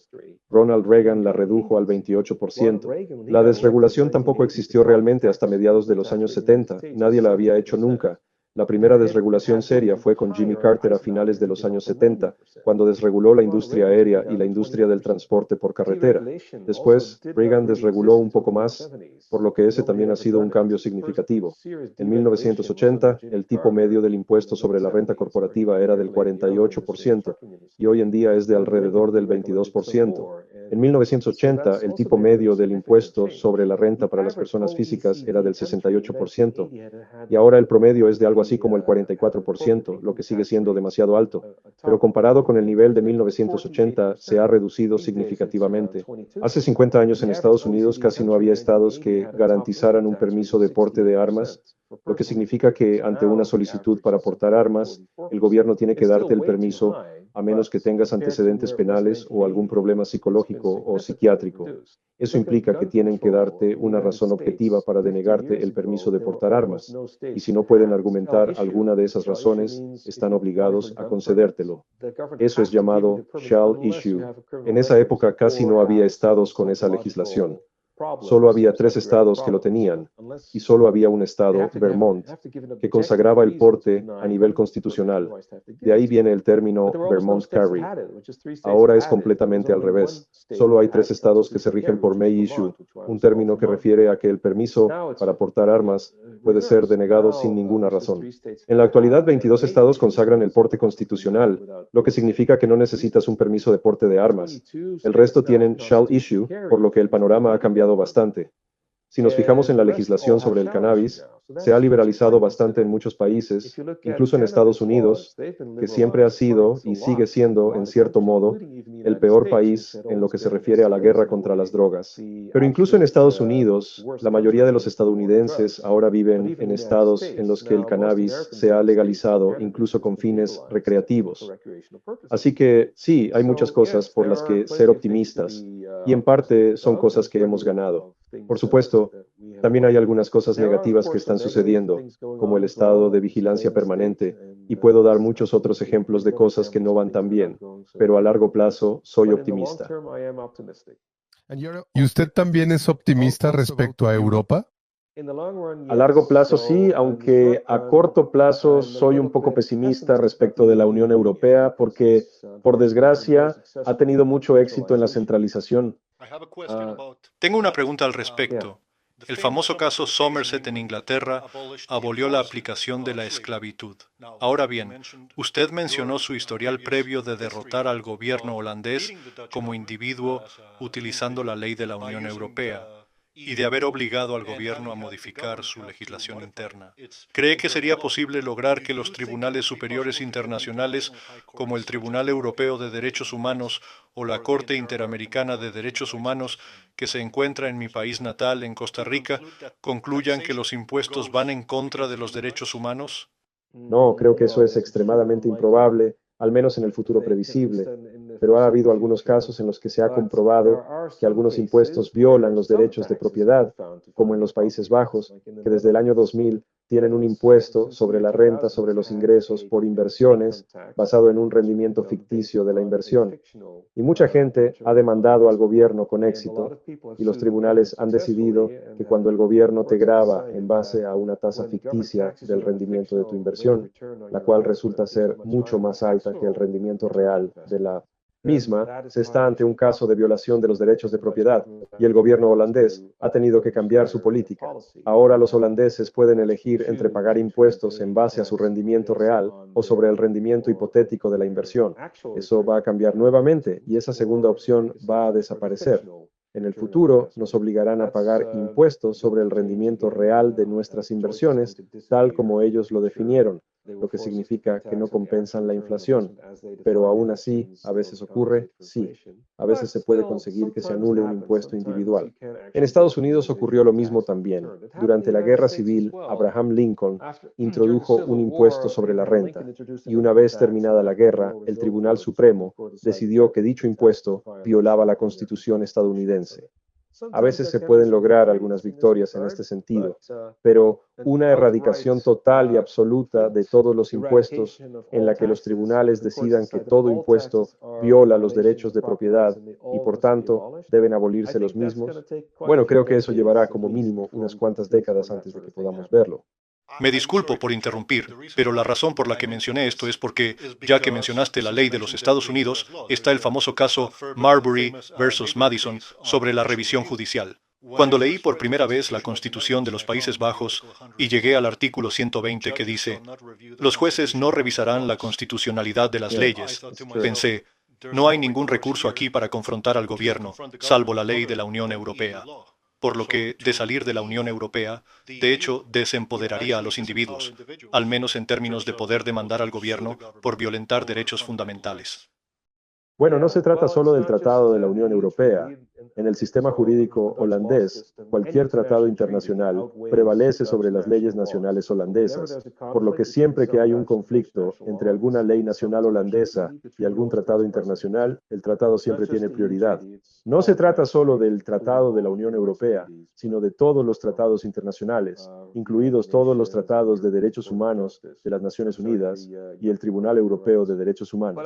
Ronald Reagan la redujo al 28%. La desregulación tampoco existió realmente hasta mediados de los años 70. Nadie la había hecho nunca. La primera desregulación seria fue con Jimmy Carter a finales de los años 70, cuando desreguló la industria aérea y la industria del transporte por carretera. Después, Reagan desreguló un poco más, por lo que ese también ha sido un cambio significativo. En 1980, el tipo medio del impuesto sobre la renta corporativa era del 48% y hoy en día es de alrededor del 22%. En 1980, el tipo medio del impuesto sobre la renta para las personas físicas era del 68% y ahora el promedio es de algo así como el 44%, lo que sigue siendo demasiado alto, pero comparado con el nivel de 1980 se ha reducido significativamente. Hace 50 años en Estados Unidos casi no había estados que garantizaran un permiso de porte de armas, lo que significa que ante una solicitud para portar armas, el gobierno tiene que darte el permiso a menos que tengas antecedentes penales o algún problema psicológico o psiquiátrico. Eso implica que tienen que darte una razón objetiva para denegarte el permiso de portar armas, y si no pueden argumentar alguna de esas razones, están obligados a concedértelo. Eso es llamado shall issue. En esa época casi no había estados con esa legislación. Solo había 3 estados que lo tenían, y solo había un estado, Vermont, que consagraba el porte a nivel constitucional. De ahí viene el término Vermont Carry. Ahora es completamente al revés. Solo hay 3 estados que se rigen por May Issue, un término que refiere a que el permiso para portar armas puede ser denegado sin ninguna razón. En la actualidad, 22 estados consagran el porte constitucional, lo que significa que no necesitas un permiso de porte de armas. El resto tienen Shall Issue, por lo que el panorama ha cambiado bastante. Si nos fijamos en la legislación sobre el cannabis, se ha liberalizado bastante en muchos países, incluso en Estados Unidos, que siempre ha sido y sigue siendo, en cierto modo, el peor país en lo que se refiere a la guerra contra las drogas. Pero incluso en Estados Unidos, la mayoría de los estadounidenses ahora viven en estados en los que el cannabis se ha legalizado, incluso con fines recreativos. Así que sí, hay muchas cosas por las que ser optimistas, y en parte son cosas que hemos ganado. Por supuesto, también hay algunas cosas negativas que están sucediendo, como el estado de vigilancia permanente, y puedo dar muchos otros ejemplos de cosas que no van tan bien, pero a largo plazo soy optimista. ¿Y usted también es optimista respecto a Europa? A largo plazo sí, aunque a corto plazo soy un poco pesimista respecto de la Unión Europea porque, por desgracia, ha tenido mucho éxito en la centralización. Tengo una pregunta al respecto. El famoso caso Somerset en Inglaterra abolió la aplicación de la esclavitud. Ahora bien, usted mencionó su historial previo de derrotar al gobierno holandés como individuo utilizando la ley de la Unión Europea y de haber obligado al gobierno a modificar su legislación interna. ¿Cree que sería posible lograr que los tribunales superiores internacionales, como el Tribunal Europeo de Derechos Humanos o la Corte Interamericana de Derechos Humanos, que se encuentra en mi país natal, en Costa Rica, concluyan que los impuestos van en contra de los derechos humanos? No, creo que eso es extremadamente improbable, al menos en el futuro previsible, pero ha habido algunos casos en los que se ha comprobado que algunos impuestos violan los derechos de propiedad, como en los Países Bajos, que desde el año 2000 tienen un impuesto sobre la renta sobre los ingresos por inversiones basado en un rendimiento ficticio de la inversión. Y mucha gente ha demandado al gobierno con éxito, y los tribunales han decidido que cuando el gobierno te grava en base a una tasa ficticia del rendimiento de tu inversión, la cual resulta ser mucho más alta que el rendimiento real de la misma, se está ante un caso de violación de los derechos de propiedad y el gobierno holandés ha tenido que cambiar su política. Ahora los holandeses pueden elegir entre pagar impuestos en base a su rendimiento real o sobre el rendimiento hipotético de la inversión. Eso va a cambiar nuevamente y esa segunda opción va a desaparecer. En el futuro nos obligarán a pagar impuestos sobre el rendimiento real de nuestras inversiones, tal como ellos lo definieron, lo que significa que no compensan la inflación. Pero aún así, a veces ocurre, sí. A veces se puede conseguir que se anule un impuesto individual. En Estados Unidos ocurrió lo mismo también. Durante la Guerra Civil, Abraham Lincoln introdujo un impuesto sobre la renta, y una vez terminada la guerra, el Tribunal Supremo decidió que dicho impuesto violaba la Constitución estadounidense. A veces se pueden lograr algunas victorias en este sentido, pero una erradicación total y absoluta de todos los impuestos en la que los tribunales decidan que todo impuesto viola los derechos de propiedad y por tanto deben abolirse los mismos, bueno, creo que eso llevará como mínimo unas cuantas décadas antes de que podamos verlo. Me disculpo por interrumpir, pero la razón por la que mencioné esto es porque, ya que mencionaste la ley de los Estados Unidos, está el famoso caso Marbury versus Madison sobre la revisión judicial. Cuando leí por primera vez la Constitución de los Países Bajos y llegué al artículo 120 que dice, los jueces no revisarán la constitucionalidad de las leyes, pensé, no hay ningún recurso aquí para confrontar al gobierno, salvo la ley de la Unión Europea. Por lo que, de salir de la Unión Europea, de hecho, desempoderaría a los individuos, al menos en términos de poder demandar al gobierno por violentar derechos fundamentales. Bueno, no se trata solo del Tratado de la Unión Europea. En el sistema jurídico holandés, cualquier tratado internacional prevalece sobre las leyes nacionales holandesas, por lo que siempre que hay un conflicto entre alguna ley nacional holandesa y algún tratado internacional, el tratado siempre tiene prioridad. No se trata solo del Tratado de la Unión Europea, sino de todos los tratados internacionales, incluidos todos los tratados de derechos humanos de las Naciones Unidas y el Tribunal Europeo de Derechos Humanos.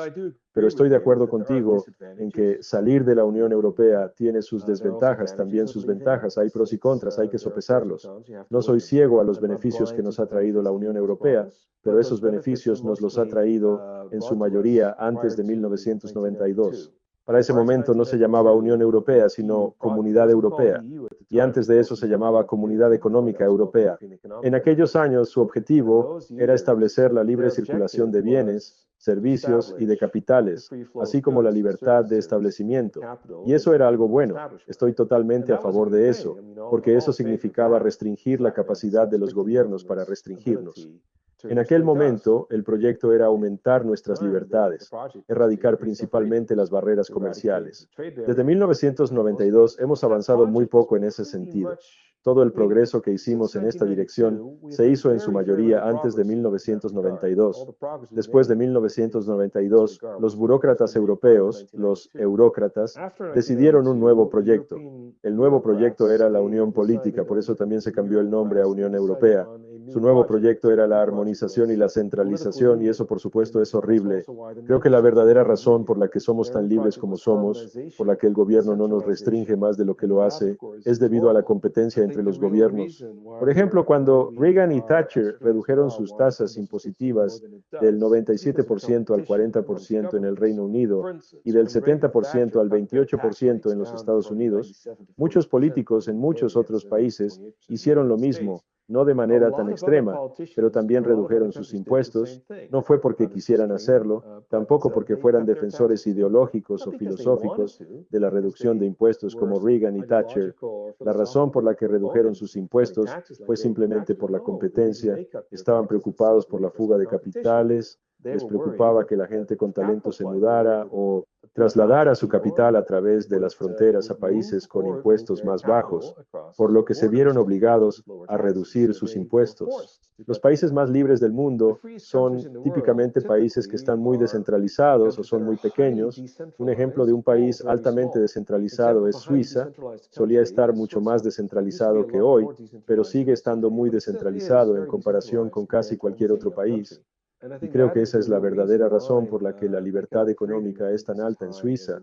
Pero estoy de acuerdo contigo en que salir de la Unión Europea tiene tiene sus desventajas, también sus ventajas. Hay pros y contras, hay que sopesarlos. No soy ciego a los beneficios que nos ha traído la Unión Europea, pero esos beneficios nos los ha traído en su mayoría antes de 1992. Para ese momento no se llamaba Unión Europea, sino Comunidad Europea, y antes de eso se llamaba Comunidad Económica Europea. En aquellos años su objetivo era establecer la libre circulación de bienes, servicios y de capitales, así como la libertad de establecimiento. Y eso era algo bueno. Estoy totalmente a favor de eso, porque eso significaba restringir la capacidad de los gobiernos para restringirnos. En aquel momento, el proyecto era aumentar nuestras libertades, erradicar principalmente las barreras comerciales. Desde 1992 hemos avanzado muy poco en ese sentido. Todo el progreso que hicimos en esta dirección se hizo en su mayoría antes de 1992. Después de 1992, los burócratas europeos, los eurócratas, decidieron un nuevo proyecto. El nuevo proyecto era la Unión Política, por eso también se cambió el nombre a Unión Europea. Su nuevo proyecto era la armonización y la centralización, y eso por supuesto es horrible. Creo que la verdadera razón por la que somos tan libres como somos, por la que el gobierno no nos restringe más de lo que lo hace, es debido a la competencia entre los gobiernos. Por ejemplo, cuando Reagan y Thatcher redujeron sus tasas impositivas del 97% al 40% en el Reino Unido y del 70% al 28% en los Estados Unidos, muchos políticos en muchos otros países hicieron lo mismo. No de manera tan extrema, pero también redujeron sus impuestos. No fue porque quisieran hacerlo, tampoco porque fueran defensores ideológicos o filosóficos de la reducción de impuestos como Reagan y Thatcher. La razón por la que redujeron sus impuestos fue simplemente por la competencia. Estaban preocupados por la fuga de capitales, les preocupaba que la gente con talento se mudara o trasladara su capital a través de las fronteras a países con impuestos más bajos, por lo que se vieron obligados a reducir sus impuestos. Los países más libres del mundo son típicamente países que están muy descentralizados o son muy pequeños. Un ejemplo de un país altamente descentralizado es Suiza. Solía estar mucho más descentralizado que hoy, pero sigue estando muy descentralizado en comparación con casi cualquier otro país. Y creo que esa es la verdadera razón por la que la libertad económica es tan alta en Suiza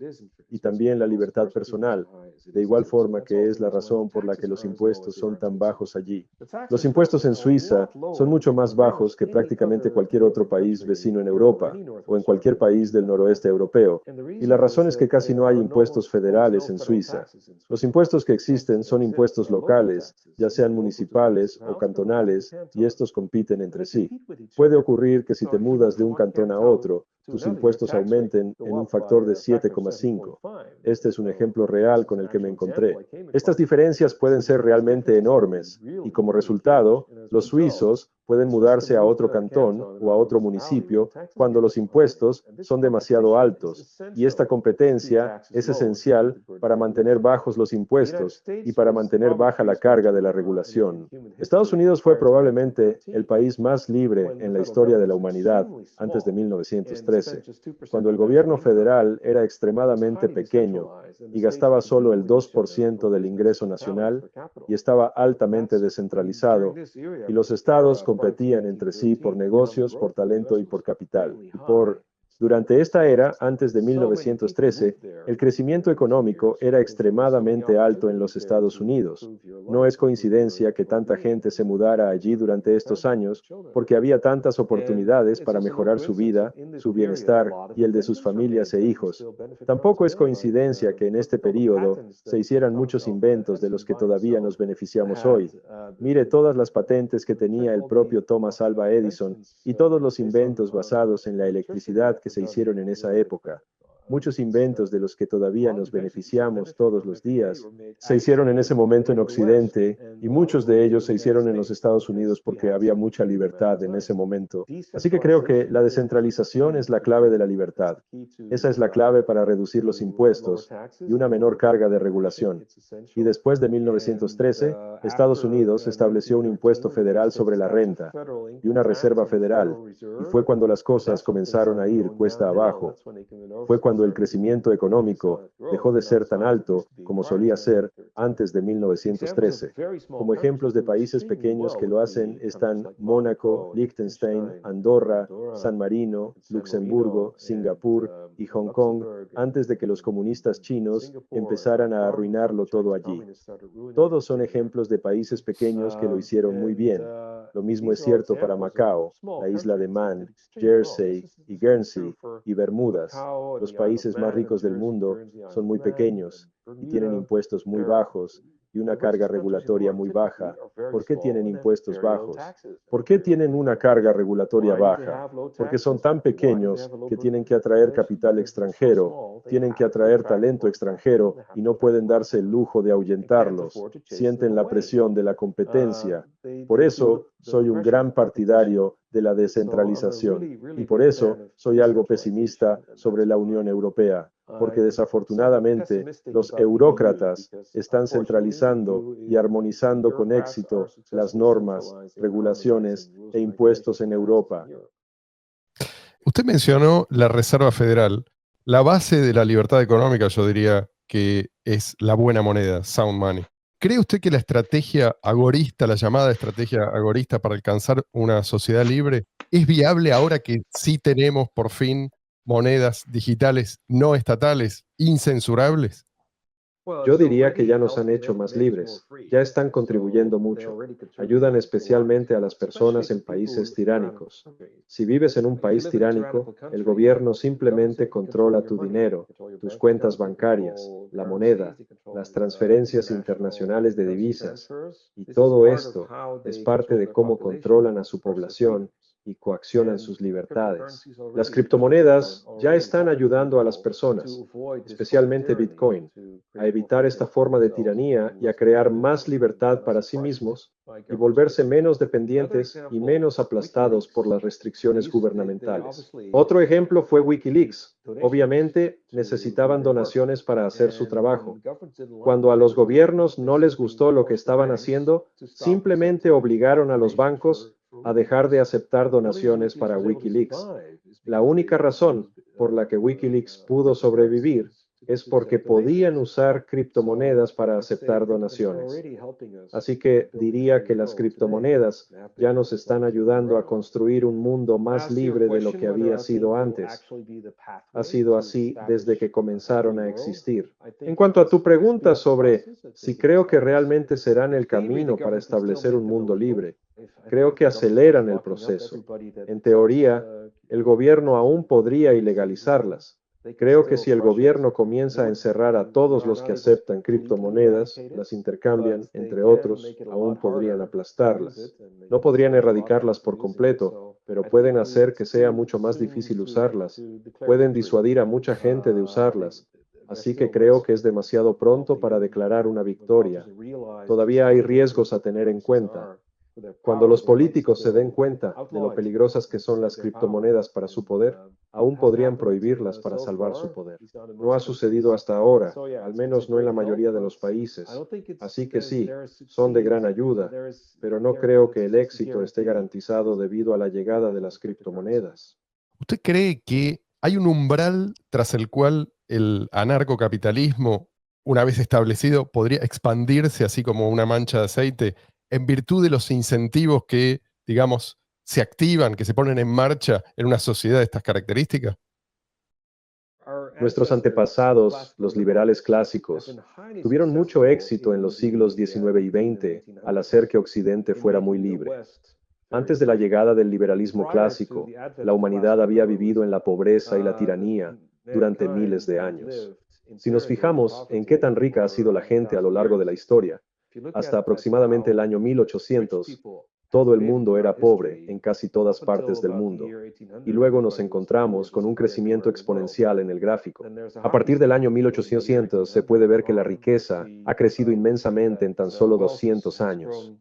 y también la libertad personal, de igual forma que es la razón por la que los impuestos son tan bajos allí. Los impuestos en Suiza son mucho más bajos que prácticamente cualquier otro país vecino en Europa o en cualquier país del noroeste europeo. Y la razón es que casi no hay impuestos federales en Suiza. Los impuestos que existen son impuestos locales, ya sean municipales o cantonales, y estos compiten entre sí. Puede ocurrir que si te mudas de un cantón a otro, tus impuestos aumenten en un factor de 7,5. Este es un ejemplo real con el que me encontré. Estas diferencias pueden ser realmente enormes y como resultado, los suizos pueden mudarse a otro cantón o a otro municipio cuando los impuestos son demasiado altos, y esta competencia es esencial para mantener bajos los impuestos y para mantener baja la carga de la regulación. Estados Unidos fue probablemente el país más libre en la historia de la humanidad antes de 1913, cuando el gobierno federal era extremadamente pequeño y gastaba solo el 2% del ingreso nacional y estaba altamente descentralizado, y los estados competían entre sí por negocios, por talento y por capital. Durante esta era, antes de 1913, el crecimiento económico era extremadamente alto en los Estados Unidos. No es coincidencia que tanta gente se mudara allí durante estos años, porque había tantas oportunidades para mejorar su vida, su bienestar y el de sus familias e hijos. Tampoco es coincidencia que en este período se hicieran muchos inventos de los que todavía nos beneficiamos hoy. Mire todas las patentes que tenía el propio Thomas Alva Edison y todos los inventos basados en la electricidad que se hicieron en esa época. Muchos inventos de los que todavía nos beneficiamos todos los días se hicieron en ese momento en Occidente, y muchos de ellos se hicieron en los Estados Unidos porque había mucha libertad en ese momento. Así que creo que la descentralización es la clave de la libertad. Esa es la clave para reducir los impuestos y una menor carga de regulación. Y después de 1913, Estados Unidos estableció un impuesto federal sobre la renta y una reserva federal, y fue cuando las cosas comenzaron a ir cuesta abajo. Fue cuando cuando el crecimiento económico dejó de ser tan alto como solía ser antes de 1913. Como ejemplos de países pequeños que lo hacen están Mónaco, Liechtenstein, Andorra, San Marino, Luxemburgo, Singapur y Hong Kong, antes de que los comunistas chinos empezaran a arruinarlo todo allí. Todos son ejemplos de países pequeños que lo hicieron muy bien. Lo mismo es cierto para Macao, la isla de Man, Jersey y Guernsey y Bermudas. Los países más ricos del mundo son muy pequeños y tienen impuestos muy bajos y una carga regulatoria muy baja. ¿Por qué tienen impuestos bajos? ¿Por qué tienen una carga regulatoria baja? Porque son tan pequeños que tienen que atraer capital extranjero, tienen que atraer talento extranjero y no pueden darse el lujo de ahuyentarlos. Sienten la presión de la competencia. Por eso soy un gran partidario de la descentralización y por eso soy algo pesimista sobre la Unión Europea, porque desafortunadamente los eurócratas están centralizando y armonizando con éxito las normas, regulaciones e impuestos en Europa. Usted mencionó la Reserva Federal. La base de la libertad económica, yo diría que es la buena moneda, sound money. ¿Cree usted que la estrategia agorista, la llamada estrategia agorista para alcanzar una sociedad libre, es viable ahora que sí tenemos por fin monedas digitales no estatales, incensurables? Yo diría que ya nos han hecho más libres, ya están contribuyendo mucho, ayudan especialmente a las personas en países tiránicos. Si vives en un país tiránico, el gobierno simplemente controla tu dinero, tus cuentas bancarias, la moneda, las transferencias internacionales de divisas, y todo esto es parte de cómo controlan a su población y coaccionan sus libertades. Las criptomonedas ya están ayudando a las personas, especialmente Bitcoin, a evitar esta forma de tiranía y a crear más libertad para sí mismos y volverse menos dependientes y menos aplastados por las restricciones gubernamentales. Otro ejemplo fue Wikileaks. Obviamente, necesitaban donaciones para hacer su trabajo. Cuando a los gobiernos no les gustó lo que estaban haciendo, simplemente obligaron a los bancos a dejar de aceptar donaciones para Wikileaks. La única razón por la que Wikileaks pudo sobrevivir es porque podían usar criptomonedas para aceptar donaciones. Así que diría que las criptomonedas ya nos están ayudando a construir un mundo más libre de lo que había sido antes. Ha sido así desde que comenzaron a existir. En cuanto a tu pregunta sobre si creo que realmente serán el camino para establecer un mundo libre, creo que aceleran el proceso. En teoría, el gobierno aún podría ilegalizarlas. Creo que si el gobierno comienza a encerrar a todos los que aceptan criptomonedas, las intercambian, entre otros, aún podrían aplastarlas. No podrían erradicarlas por completo, pero pueden hacer que sea mucho más difícil usarlas. Pueden disuadir a mucha gente de usarlas. Así que creo que es demasiado pronto para declarar una victoria. Todavía hay riesgos a tener en cuenta. Cuando los políticos se den cuenta de lo peligrosas que son las criptomonedas para su poder, aún podrían prohibirlas para salvar su poder. No ha sucedido hasta ahora, al menos no en la mayoría de los países. Así que sí, son de gran ayuda, pero no creo que el éxito esté garantizado debido a la llegada de las criptomonedas. ¿Usted cree que hay un umbral tras el cual el anarcocapitalismo, una vez establecido, podría expandirse así como una mancha de aceite en virtud de los incentivos que, digamos, se activan, que se ponen en marcha en una sociedad de estas características? Nuestros antepasados, los liberales clásicos, tuvieron mucho éxito en los siglos XIX y XX al hacer que Occidente fuera muy libre. Antes de la llegada del liberalismo clásico, la humanidad había vivido en la pobreza y la tiranía durante miles de años. Si nos fijamos en qué tan rica ha sido la gente a lo largo de la historia, hasta aproximadamente el año 1800, todo el mundo era pobre en casi todas partes del mundo. Y luego nos encontramos con un crecimiento exponencial en el gráfico. A partir del año 1800 se puede ver que la riqueza ha crecido inmensamente en tan solo 200 años.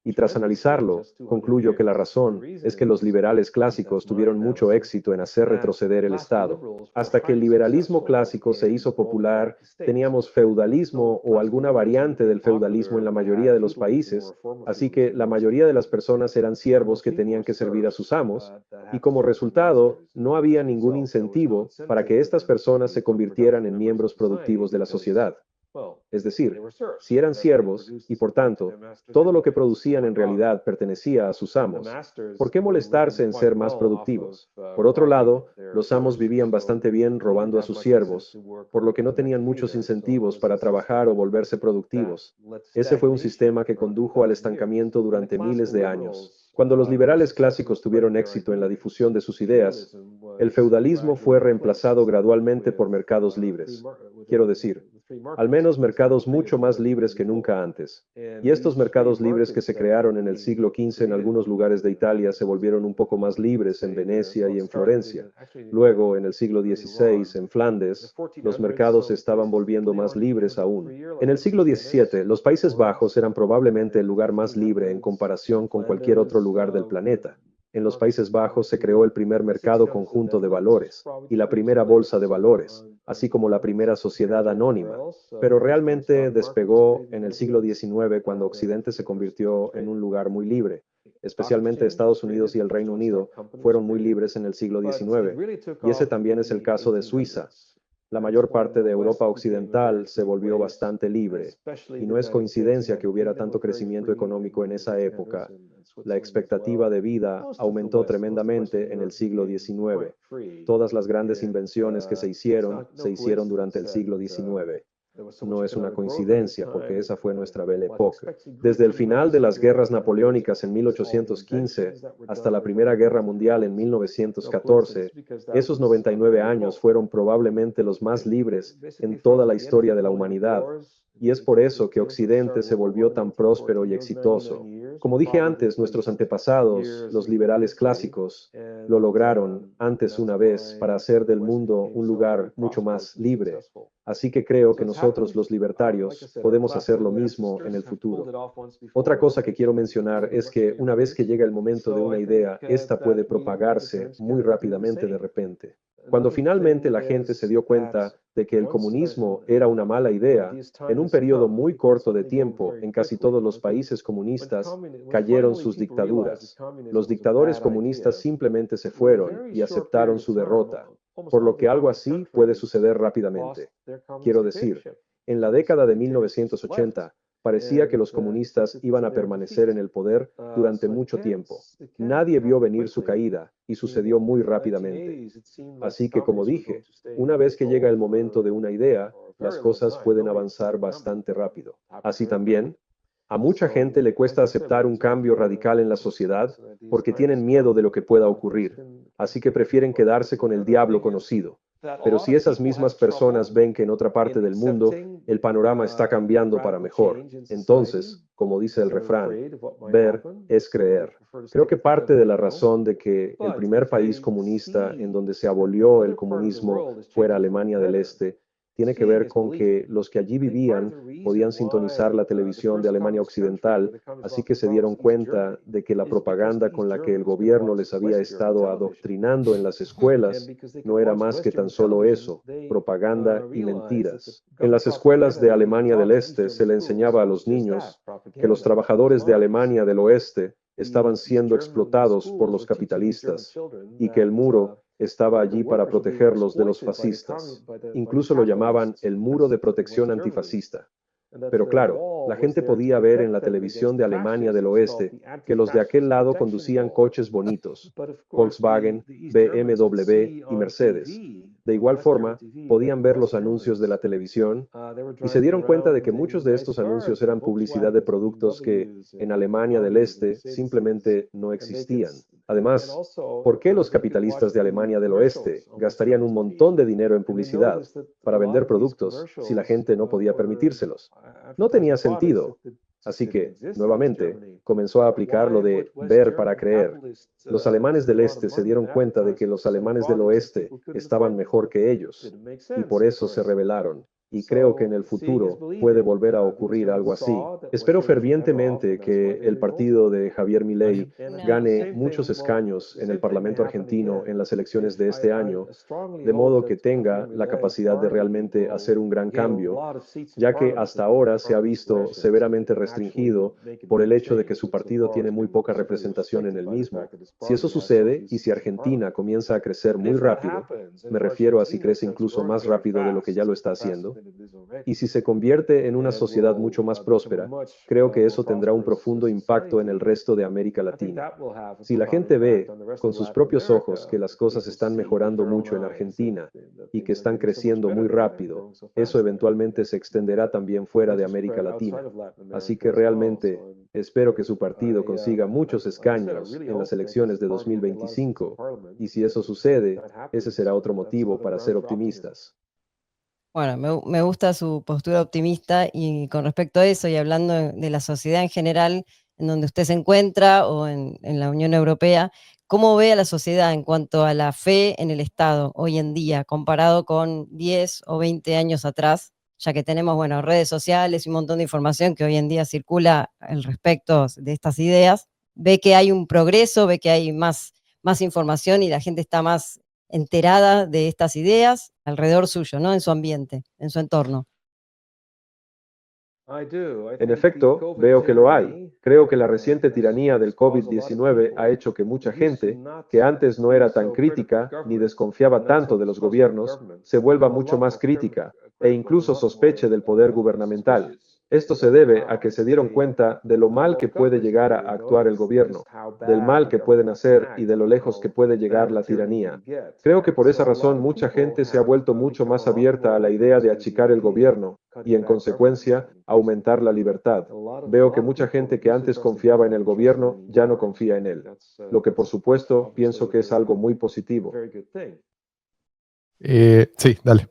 Y tras analizarlo, concluyo que la razón es que los liberales clásicos tuvieron mucho éxito en hacer retroceder el Estado. Hasta que el liberalismo clásico se hizo popular, teníamos feudalismo o alguna variante del feudalismo en la mayoría de los países, así que la mayoría de las personas eran siervos que tenían que servir a sus amos, y como resultado, no había ningún incentivo para que estas personas se convirtieran en miembros productivos de la sociedad. Es decir, si eran siervos y por tanto, todo lo que producían en realidad pertenecía a sus amos, ¿por qué molestarse en ser más productivos? Por otro lado, los amos vivían bastante bien robando a sus siervos, por lo que no tenían muchos incentivos para trabajar o volverse productivos. Ese fue un sistema que condujo al estancamiento durante miles de años. Cuando los liberales clásicos tuvieron éxito en la difusión de sus ideas, el feudalismo fue reemplazado gradualmente por mercados libres. Quiero decir, al menos mercados mucho más libres que nunca antes. Y estos mercados libres que se crearon en el siglo XV en algunos lugares de Italia se volvieron un poco más libres en Venecia y en Florencia. Luego, en el siglo XVI, en Flandes, los mercados se estaban volviendo más libres aún. En el siglo XVII, los Países Bajos eran probablemente el lugar más libre en comparación con cualquier otro lugar del planeta. En los Países Bajos se creó el primer mercado conjunto de valores y la primera bolsa de valores, así como la primera sociedad anónima. Pero realmente despegó en el siglo XIX cuando Occidente se convirtió en un lugar muy libre. Especialmente Estados Unidos y el Reino Unido fueron muy libres en el siglo XIX. Y ese también es el caso de Suiza. La mayor parte de Europa occidental se volvió bastante libre, y no es coincidencia que hubiera tanto crecimiento económico en esa época. La expectativa de vida aumentó tremendamente en el siglo XIX. Todas las grandes invenciones que se hicieron durante el siglo XIX. No es una coincidencia, porque esa fue nuestra Belle Époque. Desde el final de las guerras napoleónicas en 1815 hasta la Primera Guerra Mundial en 1914, esos 99 años fueron probablemente los más libres en toda la historia de la humanidad. Y es por eso que Occidente se volvió tan próspero y exitoso. Como dije antes, nuestros antepasados, los liberales clásicos, lo lograron antes una vez para hacer del mundo un lugar mucho más libre. Así que creo que nosotros, los libertarios, podemos hacer lo mismo en el futuro. Otra cosa que quiero mencionar es que una vez que llega el momento de una idea, esta puede propagarse muy rápidamente de repente. Cuando finalmente la gente se dio cuenta de que el comunismo era una mala idea, en un periodo muy corto de tiempo, en casi todos los países comunistas, cayeron sus dictaduras. Los dictadores comunistas simplemente se fueron y aceptaron su derrota, por lo que algo así puede suceder rápidamente. Quiero decir, en la década de 1980, parecía que los comunistas iban a permanecer en el poder durante mucho tiempo. Nadie vio venir su caída y sucedió muy rápidamente. Así que, como dije, una vez que llega el momento de una idea, las cosas pueden avanzar bastante rápido. Así también, a mucha gente le cuesta aceptar un cambio radical en la sociedad porque tienen miedo de lo que pueda ocurrir. Así que prefieren quedarse con el diablo conocido. Pero si esas mismas personas ven que en otra parte del mundo el panorama está cambiando para mejor, entonces, como dice el refrán, ver es creer. Creo que parte de la razón de que el primer país comunista en donde se abolió el comunismo fuera Alemania del Este tiene que ver con que los que allí vivían podían sintonizar la televisión de Alemania Occidental, así que se dieron cuenta de que la propaganda con la que el gobierno les había estado adoctrinando en las escuelas no era más que tan solo eso, propaganda y mentiras. En las escuelas de Alemania del Este se le enseñaba a los niños que los trabajadores de Alemania del Oeste estaban siendo explotados por los capitalistas y que el muro estaba allí para protegerlos de los fascistas. Incluso lo llamaban el muro de protección antifascista. Pero claro, la gente podía ver en la televisión de Alemania del Oeste que los de aquel lado conducían coches bonitos, Volkswagen, BMW y Mercedes. De igual forma, podían ver los anuncios de la televisión y se dieron cuenta de que muchos de estos anuncios eran publicidad de productos que en Alemania del Este simplemente no existían. Además, ¿por qué los capitalistas de Alemania del Oeste gastarían un montón de dinero en publicidad para vender productos si la gente no podía permitírselos? No tenía sentido. Así que, nuevamente, comenzó a aplicar lo de ver para creer. Los alemanes del Este se dieron cuenta de que los alemanes del Oeste estaban mejor que ellos, y por eso se rebelaron. y creo que en el futuro puede volver a ocurrir algo así. Espero fervientemente que el partido de Javier Milei gane muchos escaños en el Parlamento argentino en las elecciones de este año, de modo que tenga la capacidad de realmente hacer un gran cambio, ya que hasta ahora se ha visto severamente restringido por el hecho de que su partido tiene muy poca representación en el mismo. Si eso sucede y si Argentina comienza a crecer muy rápido, me refiero a si crece incluso más rápido de lo que ya lo está haciendo, y si se convierte en una sociedad mucho más próspera, creo que eso tendrá un profundo impacto en el resto de América Latina. Si la gente ve con sus propios ojos que las cosas están mejorando mucho en Argentina y que están creciendo muy rápido, eso eventualmente se extenderá también fuera de América Latina. Así que realmente espero que su partido consiga muchos escaños en las elecciones de 2025, y si eso sucede, ese será otro motivo para ser optimistas. Bueno, me gusta su postura optimista y con respecto a eso y hablando de la sociedad en general, en donde usted se encuentra o en la Unión Europea, ¿cómo ve a la sociedad en cuanto a la fe en el Estado hoy en día comparado con 10 o 20 años atrás? Ya que tenemos, bueno, redes sociales y un montón de información que hoy en día circula al respecto de estas ideas, ve que hay un progreso, ve que hay más información y la gente está más enterada de estas ideas alrededor suyo, ¿no? En su ambiente, en su entorno. En efecto, veo que lo hay. Creo que la reciente tiranía del COVID-19 ha hecho que mucha gente, que antes no era tan crítica ni desconfiaba tanto de los gobiernos, se vuelva mucho más crítica e incluso sospeche del poder gubernamental. Esto se debe a que se dieron cuenta de lo mal que puede llegar a actuar el gobierno, del mal que pueden hacer y de lo lejos que puede llegar la tiranía. Creo que por esa razón mucha gente se ha vuelto mucho más abierta a la idea de achicar el gobierno y, en consecuencia, aumentar la libertad. Veo que mucha gente que antes confiaba en el gobierno ya no confía en él, lo que por supuesto pienso que es algo muy positivo. Sí, dale.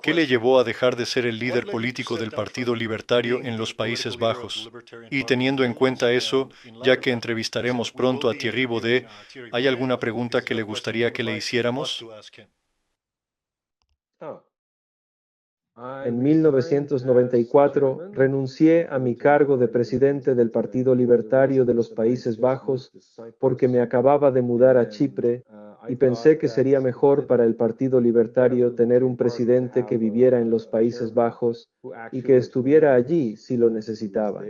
¿Qué le llevó a dejar de ser el líder político del Partido Libertario en los Países Bajos? Y teniendo en cuenta eso, ya que entrevistaremos pronto a Thierry Baudet, ¿hay alguna pregunta que le gustaría que le hiciéramos? En 1994 renuncié a mi cargo de presidente del Partido Libertario de los Países Bajos porque me acababa de mudar a Chipre y pensé que sería mejor para el Partido Libertario tener un presidente que viviera en los Países Bajos y que estuviera allí si lo necesitaba.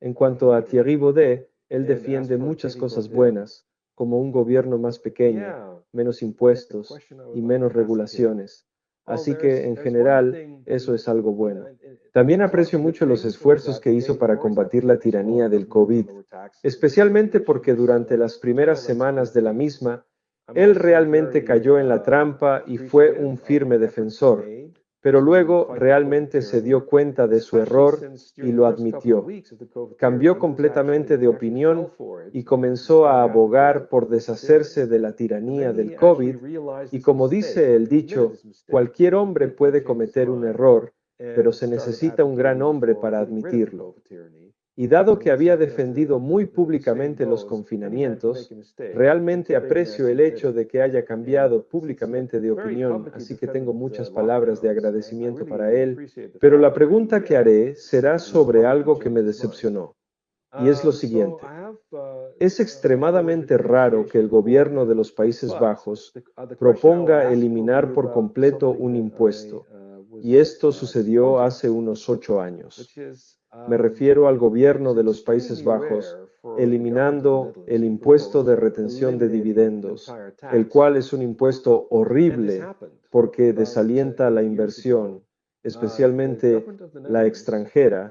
En cuanto a Thierry Baudet, él defiende muchas cosas buenas, como un gobierno más pequeño, menos impuestos y menos regulaciones. Así que, en general, eso es algo bueno. También aprecio mucho los esfuerzos que hizo para combatir la tiranía del COVID, especialmente porque durante las primeras semanas de la misma, él realmente cayó en la trampa y fue un firme defensor, pero luego realmente se dio cuenta de su error y lo admitió. Cambió completamente de opinión y comenzó a abogar por deshacerse de la tiranía del COVID, y como dice el dicho, cualquier hombre puede cometer un error, pero se necesita un gran hombre para admitirlo. Y dado que había defendido muy públicamente los confinamientos, realmente aprecio el hecho de que haya cambiado públicamente de opinión, así que tengo muchas palabras de agradecimiento para él. Pero la pregunta que haré será sobre algo que me decepcionó, y es lo siguiente. Es extremadamente raro que el gobierno de los Países Bajos proponga eliminar por completo un impuesto, y esto sucedió hace unos 8 años. Me refiero al gobierno de los Países Bajos eliminando el impuesto de retención de dividendos, el cual es un impuesto horrible porque desalienta la inversión, especialmente la extranjera,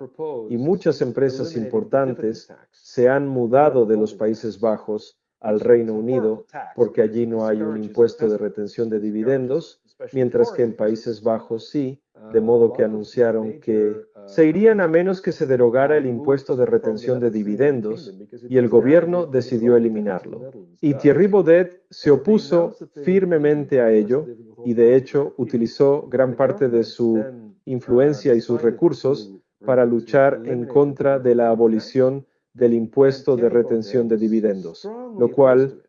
y muchas empresas importantes se han mudado de los Países Bajos al Reino Unido porque allí no hay un impuesto de retención de dividendos, mientras que en Países Bajos sí, de modo que anunciaron que se irían a menos que se derogara el impuesto de retención de dividendos, y el gobierno decidió eliminarlo. Y Thierry Baudet se opuso firmemente a ello y de hecho utilizó gran parte de su influencia y sus recursos para luchar en contra de la abolición del impuesto de retención de dividendos, lo cual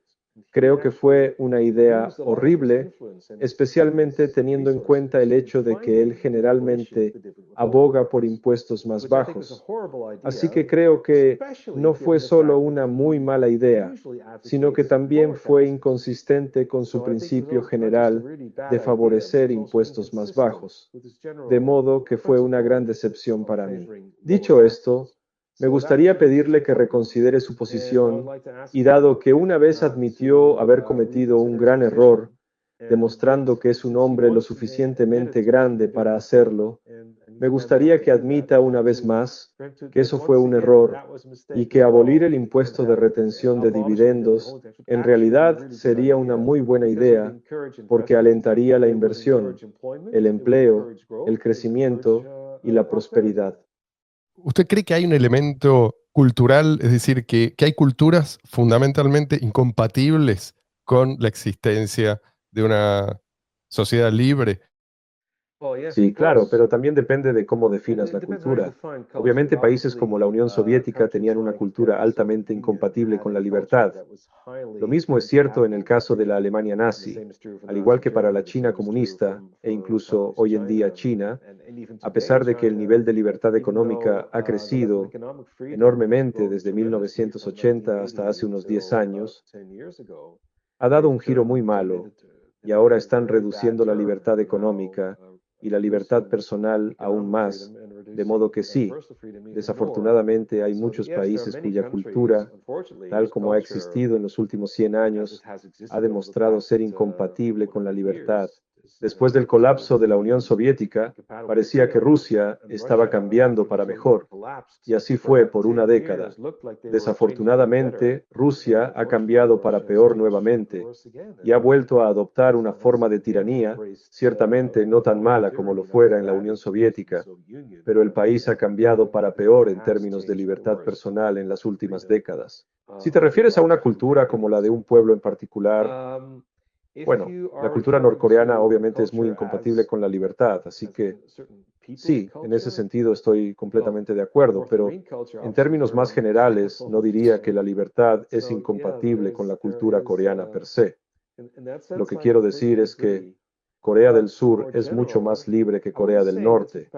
Creo que fue una idea horrible, especialmente teniendo en cuenta el hecho de que él generalmente aboga por impuestos más bajos. Así que creo que no fue solo una muy mala idea, sino que también fue inconsistente con su principio general de favorecer impuestos más bajos, de modo que fue una gran decepción para mí. Dicho esto, me gustaría pedirle que reconsidere su posición y dado que una vez admitió haber cometido un gran error, demostrando que es un hombre lo suficientemente grande para hacerlo, me gustaría que admita una vez más que eso fue un error y que abolir el impuesto de retención de dividendos en realidad sería una muy buena idea porque alentaría la inversión, el empleo, el crecimiento y la prosperidad. ¿Usted cree que hay un elemento cultural, es decir, que hay culturas fundamentalmente incompatibles con la existencia de una sociedad libre? Sí, claro, pero también depende de cómo definas la cultura. Obviamente, países como la Unión Soviética tenían una cultura altamente incompatible con la libertad. Lo mismo es cierto en el caso de la Alemania nazi, al igual que para la China comunista e incluso hoy en día China, a pesar de que el nivel de libertad económica ha crecido enormemente desde 1980 hasta hace unos 10 años, ha dado un giro muy malo y ahora están reduciendo la libertad económica y la libertad personal aún más, de modo que sí, desafortunadamente hay muchos países cuya cultura, tal como ha existido en los últimos 100 años, ha demostrado ser incompatible con la libertad. Después del colapso de la Unión Soviética, parecía que Rusia estaba cambiando para mejor, y así fue por una década. Desafortunadamente, Rusia ha cambiado para peor nuevamente y ha vuelto a adoptar una forma de tiranía, ciertamente no tan mala como lo fuera en la Unión Soviética, pero el país ha cambiado para peor en términos de libertad personal en las últimas décadas. Si te refieres a una cultura como la de un pueblo en particular, bueno, la cultura norcoreana obviamente es muy incompatible con la libertad, así que sí, en ese sentido estoy completamente de acuerdo, pero en términos más generales no diría que la libertad es incompatible con la cultura coreana per se. Lo que quiero decir es que Corea del Sur es mucho más libre que Corea del Norte,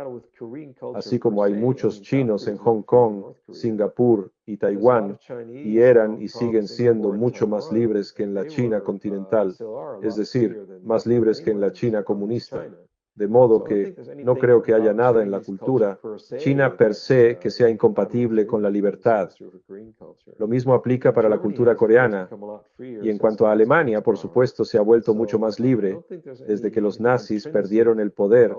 así como hay muchos chinos en Hong Kong, Singapur y Taiwán, y eran y siguen siendo mucho más libres que en la China continental, es decir, más libres que en la China comunista. De modo que no creo que haya nada en la cultura China per se que sea incompatible con la libertad. Lo mismo aplica para la cultura coreana. Y en cuanto a Alemania, por supuesto, se ha vuelto mucho más libre desde que los nazis perdieron el poder.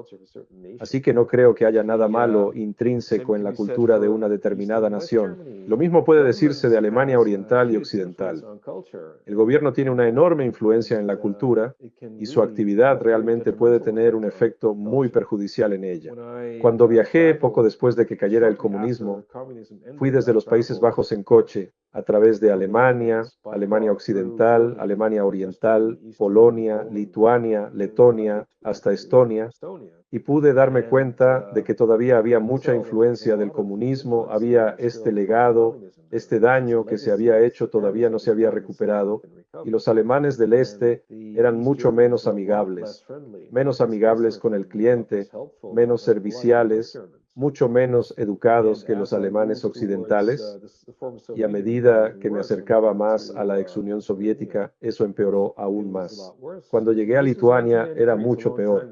Así que no creo que haya nada malo intrínseco en la cultura de una determinada nación. Lo mismo puede decirse de Alemania Oriental y Occidental. El gobierno tiene una enorme influencia en la cultura y su actividad realmente puede tener un efecto muy perjudicial en ella. Cuando viajé poco después de que cayera el comunismo, fui desde los Países Bajos en coche, a través de Alemania, Alemania Occidental, Alemania Oriental, Polonia, Lituania, Letonia, hasta Estonia, y pude darme cuenta de que todavía había mucha influencia del comunismo, había este legado, este daño que se había hecho todavía no se había recuperado, y los alemanes del este eran mucho menos amigables con el cliente, menos serviciales, mucho menos educados que los alemanes occidentales, y a medida que me acercaba más a la ex Unión Soviética, eso empeoró aún más. Cuando llegué a Lituania era mucho peor.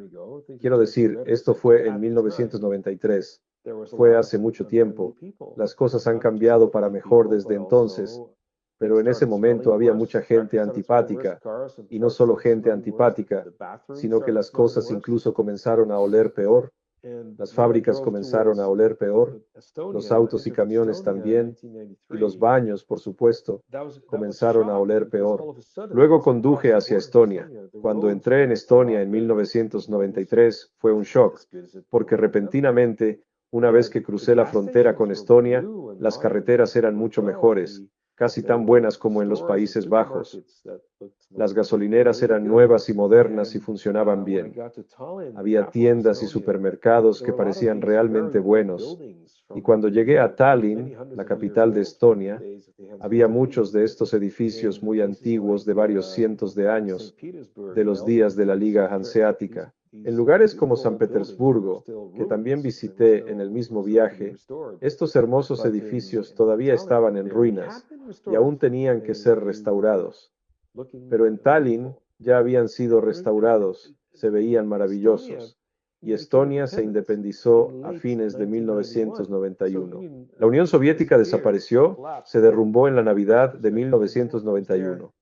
Quiero decir, esto fue en 1993. Fue hace mucho tiempo. Las cosas han cambiado para mejor desde entonces, pero en ese momento había mucha gente antipática, y no solo gente antipática, sino que las cosas incluso comenzaron a oler peor. Las fábricas comenzaron a oler peor, los autos y camiones también, y los baños, por supuesto, comenzaron a oler peor. Luego conduje hacia Estonia. Cuando entré en Estonia en 1993 fue un shock, porque repentinamente, una vez que crucé la frontera con Estonia, las carreteras eran mucho mejores, casi tan buenas como en los Países Bajos. Las gasolineras eran nuevas y modernas y funcionaban bien. Había tiendas y supermercados que parecían realmente buenos. Y cuando llegué a Tallinn, la capital de Estonia, había muchos de estos edificios muy antiguos de varios cientos de años, de los días de la Liga Hanseática. En lugares como San Petersburgo, que también visité en el mismo viaje, estos hermosos edificios todavía estaban en ruinas y aún tenían que ser restaurados. Pero en Tallinn ya habían sido restaurados, se veían maravillosos, y Estonia se independizó a fines de 1991. La Unión Soviética desapareció, se derrumbó en la Navidad de 1991.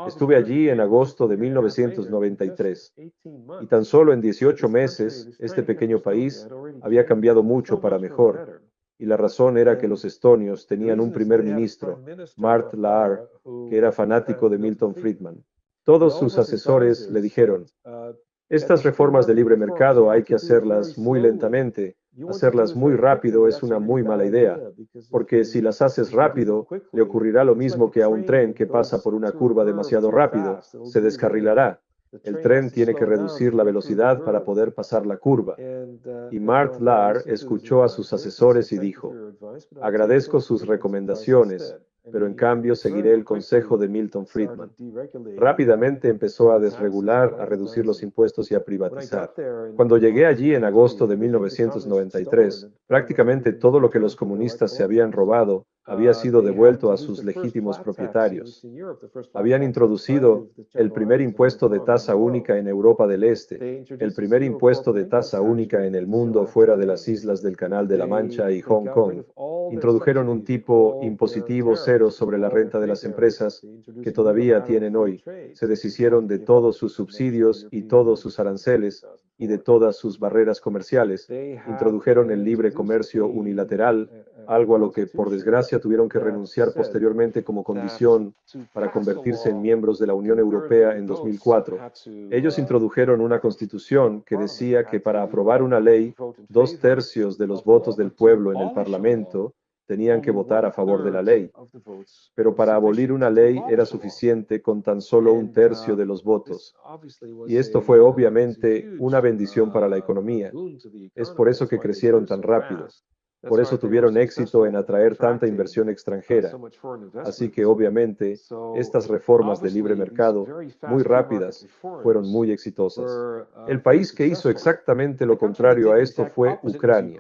Estuve allí en agosto de 1993, y tan solo en 18 meses, este pequeño país había cambiado mucho para mejor. Y la razón era que los estonios tenían un primer ministro, Mart Laar, que era fanático de Milton Friedman. Todos sus asesores le dijeron: estas reformas de libre mercado hay que hacerlas muy lentamente. Hacerlas muy rápido es una muy mala idea, porque si las haces rápido, le ocurrirá lo mismo que a un tren que pasa por una curva demasiado rápido, se descarrilará. El tren tiene que reducir la velocidad para poder pasar la curva. Y Mart Laar escuchó a sus asesores y dijo: agradezco sus recomendaciones, pero en cambio seguiré el consejo de Milton Friedman. Rápidamente empezó a desregular, a reducir los impuestos y a privatizar. Cuando llegué allí en agosto de 1993, prácticamente todo lo que los comunistas se habían robado había sido devuelto a sus legítimos propietarios. Habían introducido el primer impuesto de tasa única en Europa del Este, el primer impuesto de tasa única en el mundo fuera de las islas del Canal de la Mancha y Hong Kong. Introdujeron un tipo impositivo cero sobre la renta de las empresas que todavía tienen hoy. Se deshicieron de todos sus subsidios y todos sus aranceles y de todas sus barreras comerciales. Introdujeron el libre comercio unilateral, algo a lo que por desgracia tuvieron que renunciar posteriormente como condición para convertirse en miembros de la Unión Europea en 2004. Ellos introdujeron una constitución que decía que para aprobar una ley, 2/3 de los votos del pueblo en el Parlamento tenían que votar a favor de la ley. Pero para abolir una ley era suficiente con tan solo 1/3 de los votos. Y esto fue obviamente una bendición para la economía. Es por eso que crecieron tan rápido. Por eso tuvieron éxito en atraer tanta inversión extranjera. Así que obviamente estas reformas de libre mercado, muy rápidas, fueron muy exitosas. El país que hizo exactamente lo contrario a esto fue Ucrania.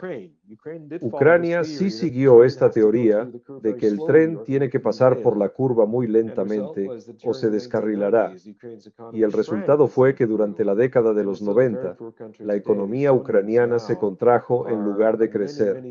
Ucrania sí siguió esta teoría de que el tren tiene que pasar por la curva muy lentamente o se descarrilará. Y el resultado fue que durante la década de los 90, la economía ucraniana se contrajo en lugar de crecer.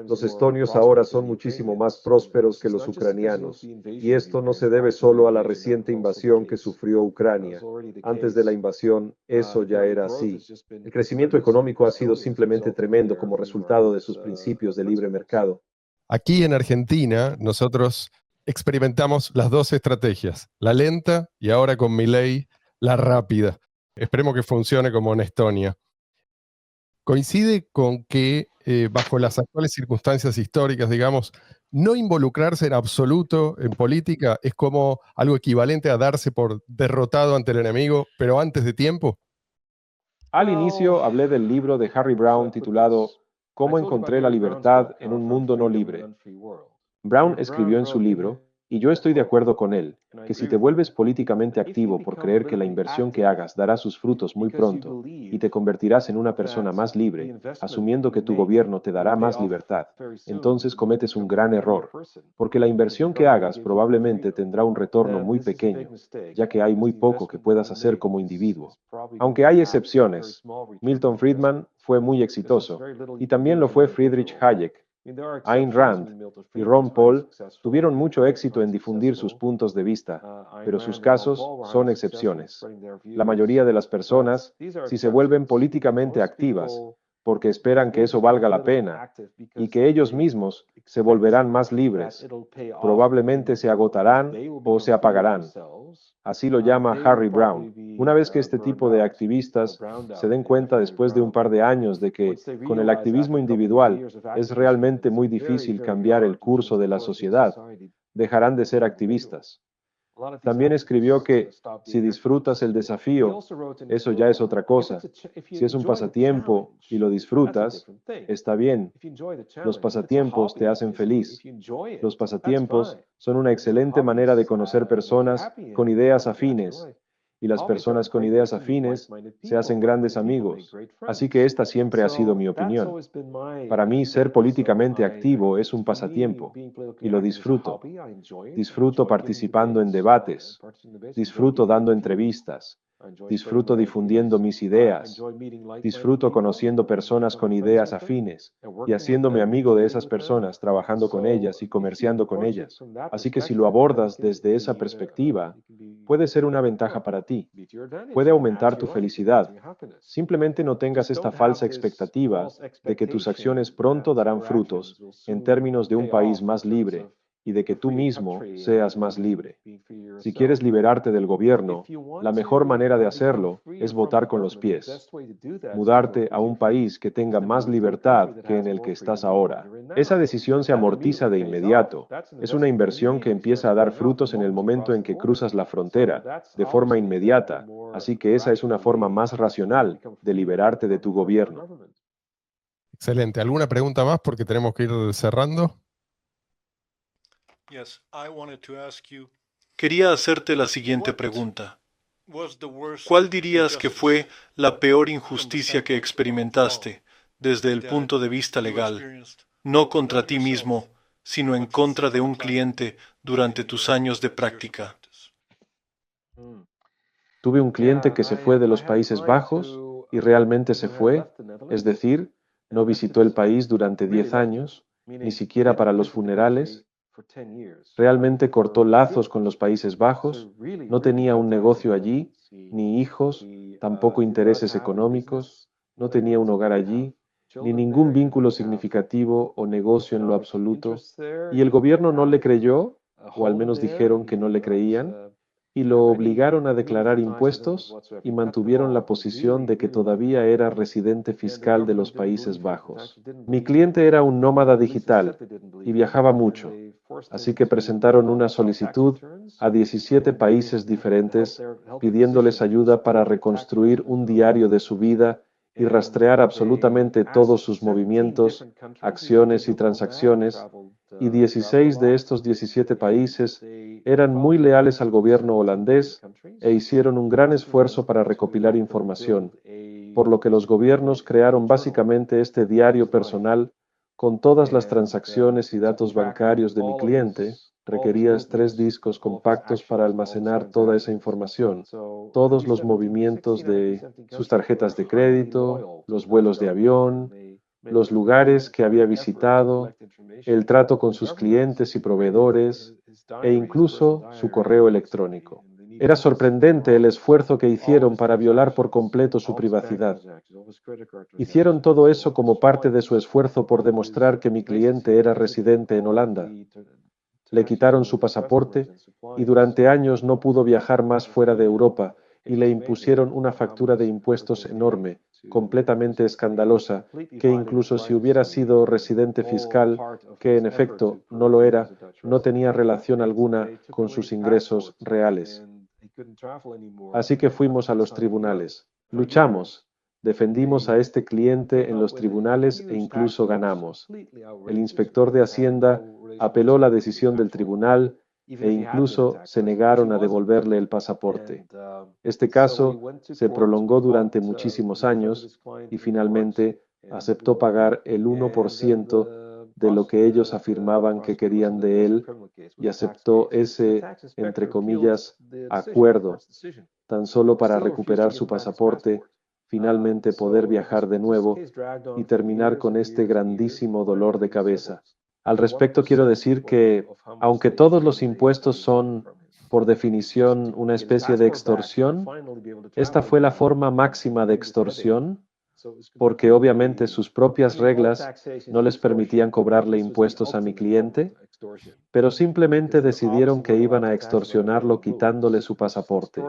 Los estonios ahora son muchísimo más prósperos que los ucranianos, y esto no se debe solo a la reciente invasión que sufrió Ucrania. Antes de la invasión, eso ya era así. El crecimiento económico ha sido simplemente tremendo como resultado de sus principios de libre mercado. Aquí en Argentina, nosotros experimentamos las dos estrategias, la lenta y ahora con Milei, la rápida. Esperemos que funcione como en Estonia. Coincide con que, bajo las actuales circunstancias históricas, digamos, no involucrarse en absoluto en política es como algo equivalente a darse por derrotado ante el enemigo, pero antes de tiempo. Al inicio hablé del libro de Harry Browne titulado ¿Cómo encontré la libertad en un mundo no libre? Brown escribió en su libro, y yo estoy de acuerdo con él, que si te vuelves políticamente activo por creer que la inversión que hagas dará sus frutos muy pronto y te convertirás en una persona más libre, asumiendo que tu gobierno te dará más libertad, entonces cometes un gran error, porque la inversión que hagas probablemente tendrá un retorno muy pequeño, ya que hay muy poco que puedas hacer como individuo. Aunque hay excepciones, Milton Friedman fue muy exitoso, y también lo fue Friedrich Hayek. Ayn Rand y Ron Paul tuvieron mucho éxito en difundir sus puntos de vista, pero sus casos son excepciones. La mayoría de las personas, si se vuelven políticamente activas, porque esperan que eso valga la pena y que ellos mismos se volverán más libres, probablemente se agotarán o se apagarán. Así lo llama Harry Browne. Una vez que este tipo de activistas se den cuenta después de un par de años de que con el activismo individual es realmente muy difícil cambiar el curso de la sociedad, dejarán de ser activistas. También escribió que si disfrutas el desafío, eso ya es otra cosa. Si es un pasatiempo y lo disfrutas, está bien. Los pasatiempos te hacen feliz. Los pasatiempos son una excelente manera de conocer personas con ideas afines. Y las personas con ideas afines se hacen grandes amigos. Así que esta siempre ha sido mi opinión. Para mí, ser políticamente activo es un pasatiempo y lo disfruto. Disfruto participando en debates. Disfruto dando entrevistas. Disfruto difundiendo mis ideas. Disfruto conociendo personas con ideas afines y haciéndome amigo de esas personas, trabajando con ellas y comerciando con ellas. Así que si lo abordas desde esa perspectiva, puede ser una ventaja para ti. Puede aumentar tu felicidad. Simplemente no tengas esta falsa expectativa de que tus acciones pronto darán frutos en términos de un país más libre y de que tú mismo seas más libre. Si quieres liberarte del gobierno, la mejor manera de hacerlo es votar con los pies. Mudarte a un país que tenga más libertad que en el que estás ahora. Esa decisión se amortiza de inmediato. Es una inversión que empieza a dar frutos en el momento en que cruzas la frontera, de forma inmediata. Así que esa es una forma más racional de liberarte de tu gobierno. Excelente. ¿Alguna pregunta más? Porque tenemos que ir cerrando. Quería hacerte la siguiente pregunta. ¿Cuál dirías que fue la peor injusticia que experimentaste desde el punto de vista legal, no contra ti mismo, sino en contra de un cliente durante tus años de práctica? Tuve un cliente que se fue de los Países Bajos y realmente se fue, es decir, no visitó el país durante 10 años, ni siquiera para los funerales. Realmente cortó lazos con los Países Bajos, no tenía un negocio allí, ni hijos, tampoco intereses económicos, no tenía un hogar allí, ni ningún vínculo significativo o negocio en lo absoluto, y el gobierno no le creyó, o al menos dijeron que no le creían, y lo obligaron a declarar impuestos y mantuvieron la posición de que todavía era residente fiscal de los Países Bajos. Mi cliente era un nómada digital y viajaba mucho, así que presentaron una solicitud a 17 países diferentes pidiéndoles ayuda para reconstruir un diario de su vida y rastrear absolutamente todos sus movimientos, acciones y transacciones, y 16 de estos 17 países eran muy leales al gobierno holandés e hicieron un gran esfuerzo para recopilar información, por lo que los gobiernos crearon básicamente este diario personal con todas las transacciones y datos bancarios de mi cliente. Requerías 3 discos compactos para almacenar toda esa información, todos los movimientos de sus tarjetas de crédito, los vuelos de avión, los lugares que había visitado, el trato con sus clientes y proveedores, e incluso su correo electrónico. Era sorprendente el esfuerzo que hicieron para violar por completo su privacidad. Hicieron todo eso como parte de su esfuerzo por demostrar que mi cliente era residente en Holanda. Le quitaron su pasaporte y durante años no pudo viajar más fuera de Europa y le impusieron una factura de impuestos enorme, completamente escandalosa, que incluso si hubiera sido residente fiscal, que en efecto no lo era, no tenía relación alguna con sus ingresos reales. Así que fuimos a los tribunales. Luchamos. Defendimos a este cliente en los tribunales e incluso ganamos. El inspector de Hacienda apeló la decisión del tribunal e incluso se negaron a devolverle el pasaporte. Este caso se prolongó durante muchísimos años y finalmente aceptó pagar el 1% de lo que ellos afirmaban que querían de él y aceptó ese, entre comillas, acuerdo, tan solo para recuperar su pasaporte, finalmente poder viajar de nuevo y terminar con este grandísimo dolor de cabeza. Al respecto quiero decir que, aunque todos los impuestos son, por definición, una especie de extorsión, esta fue la forma máxima de extorsión, porque obviamente sus propias reglas no les permitían cobrarle impuestos a mi cliente, pero simplemente decidieron que iban a extorsionarlo quitándole su pasaporte,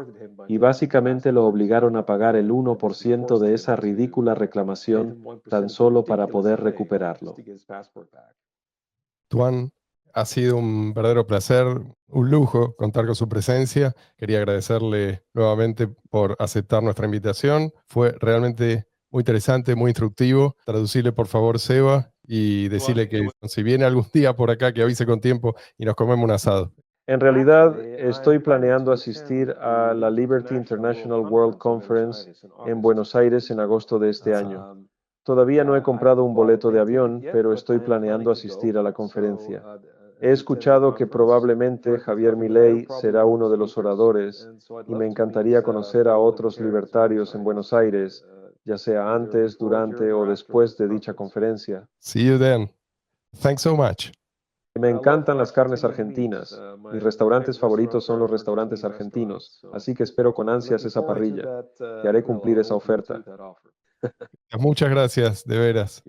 y básicamente lo obligaron a pagar el 1% de esa ridícula reclamación tan solo para poder recuperarlo. Tuan, Ha sido un verdadero placer, un lujo contar con su presencia. Quería agradecerle nuevamente por aceptar nuestra invitación. Fue realmente muy interesante, muy instructivo. Traducirle, por favor, Seba, y decirle que si viene algún día por acá, que avise con tiempo y nos comemos un asado. En realidad, estoy planeando asistir a la Liberty International World Conference en Buenos Aires en agosto de este año. Todavía no he comprado un boleto de avión, pero estoy planeando asistir a la conferencia. He escuchado que probablemente Javier Milei será uno de los oradores y me encantaría conocer a otros libertarios en Buenos Aires, ya sea antes, durante o después de dicha conferencia. See you then. Thanks so much. Me encantan las carnes argentinas. Mis restaurantes favoritos son los restaurantes argentinos, así que espero con ansias esa parrilla. Te haré cumplir esa oferta. Muchas gracias, de veras.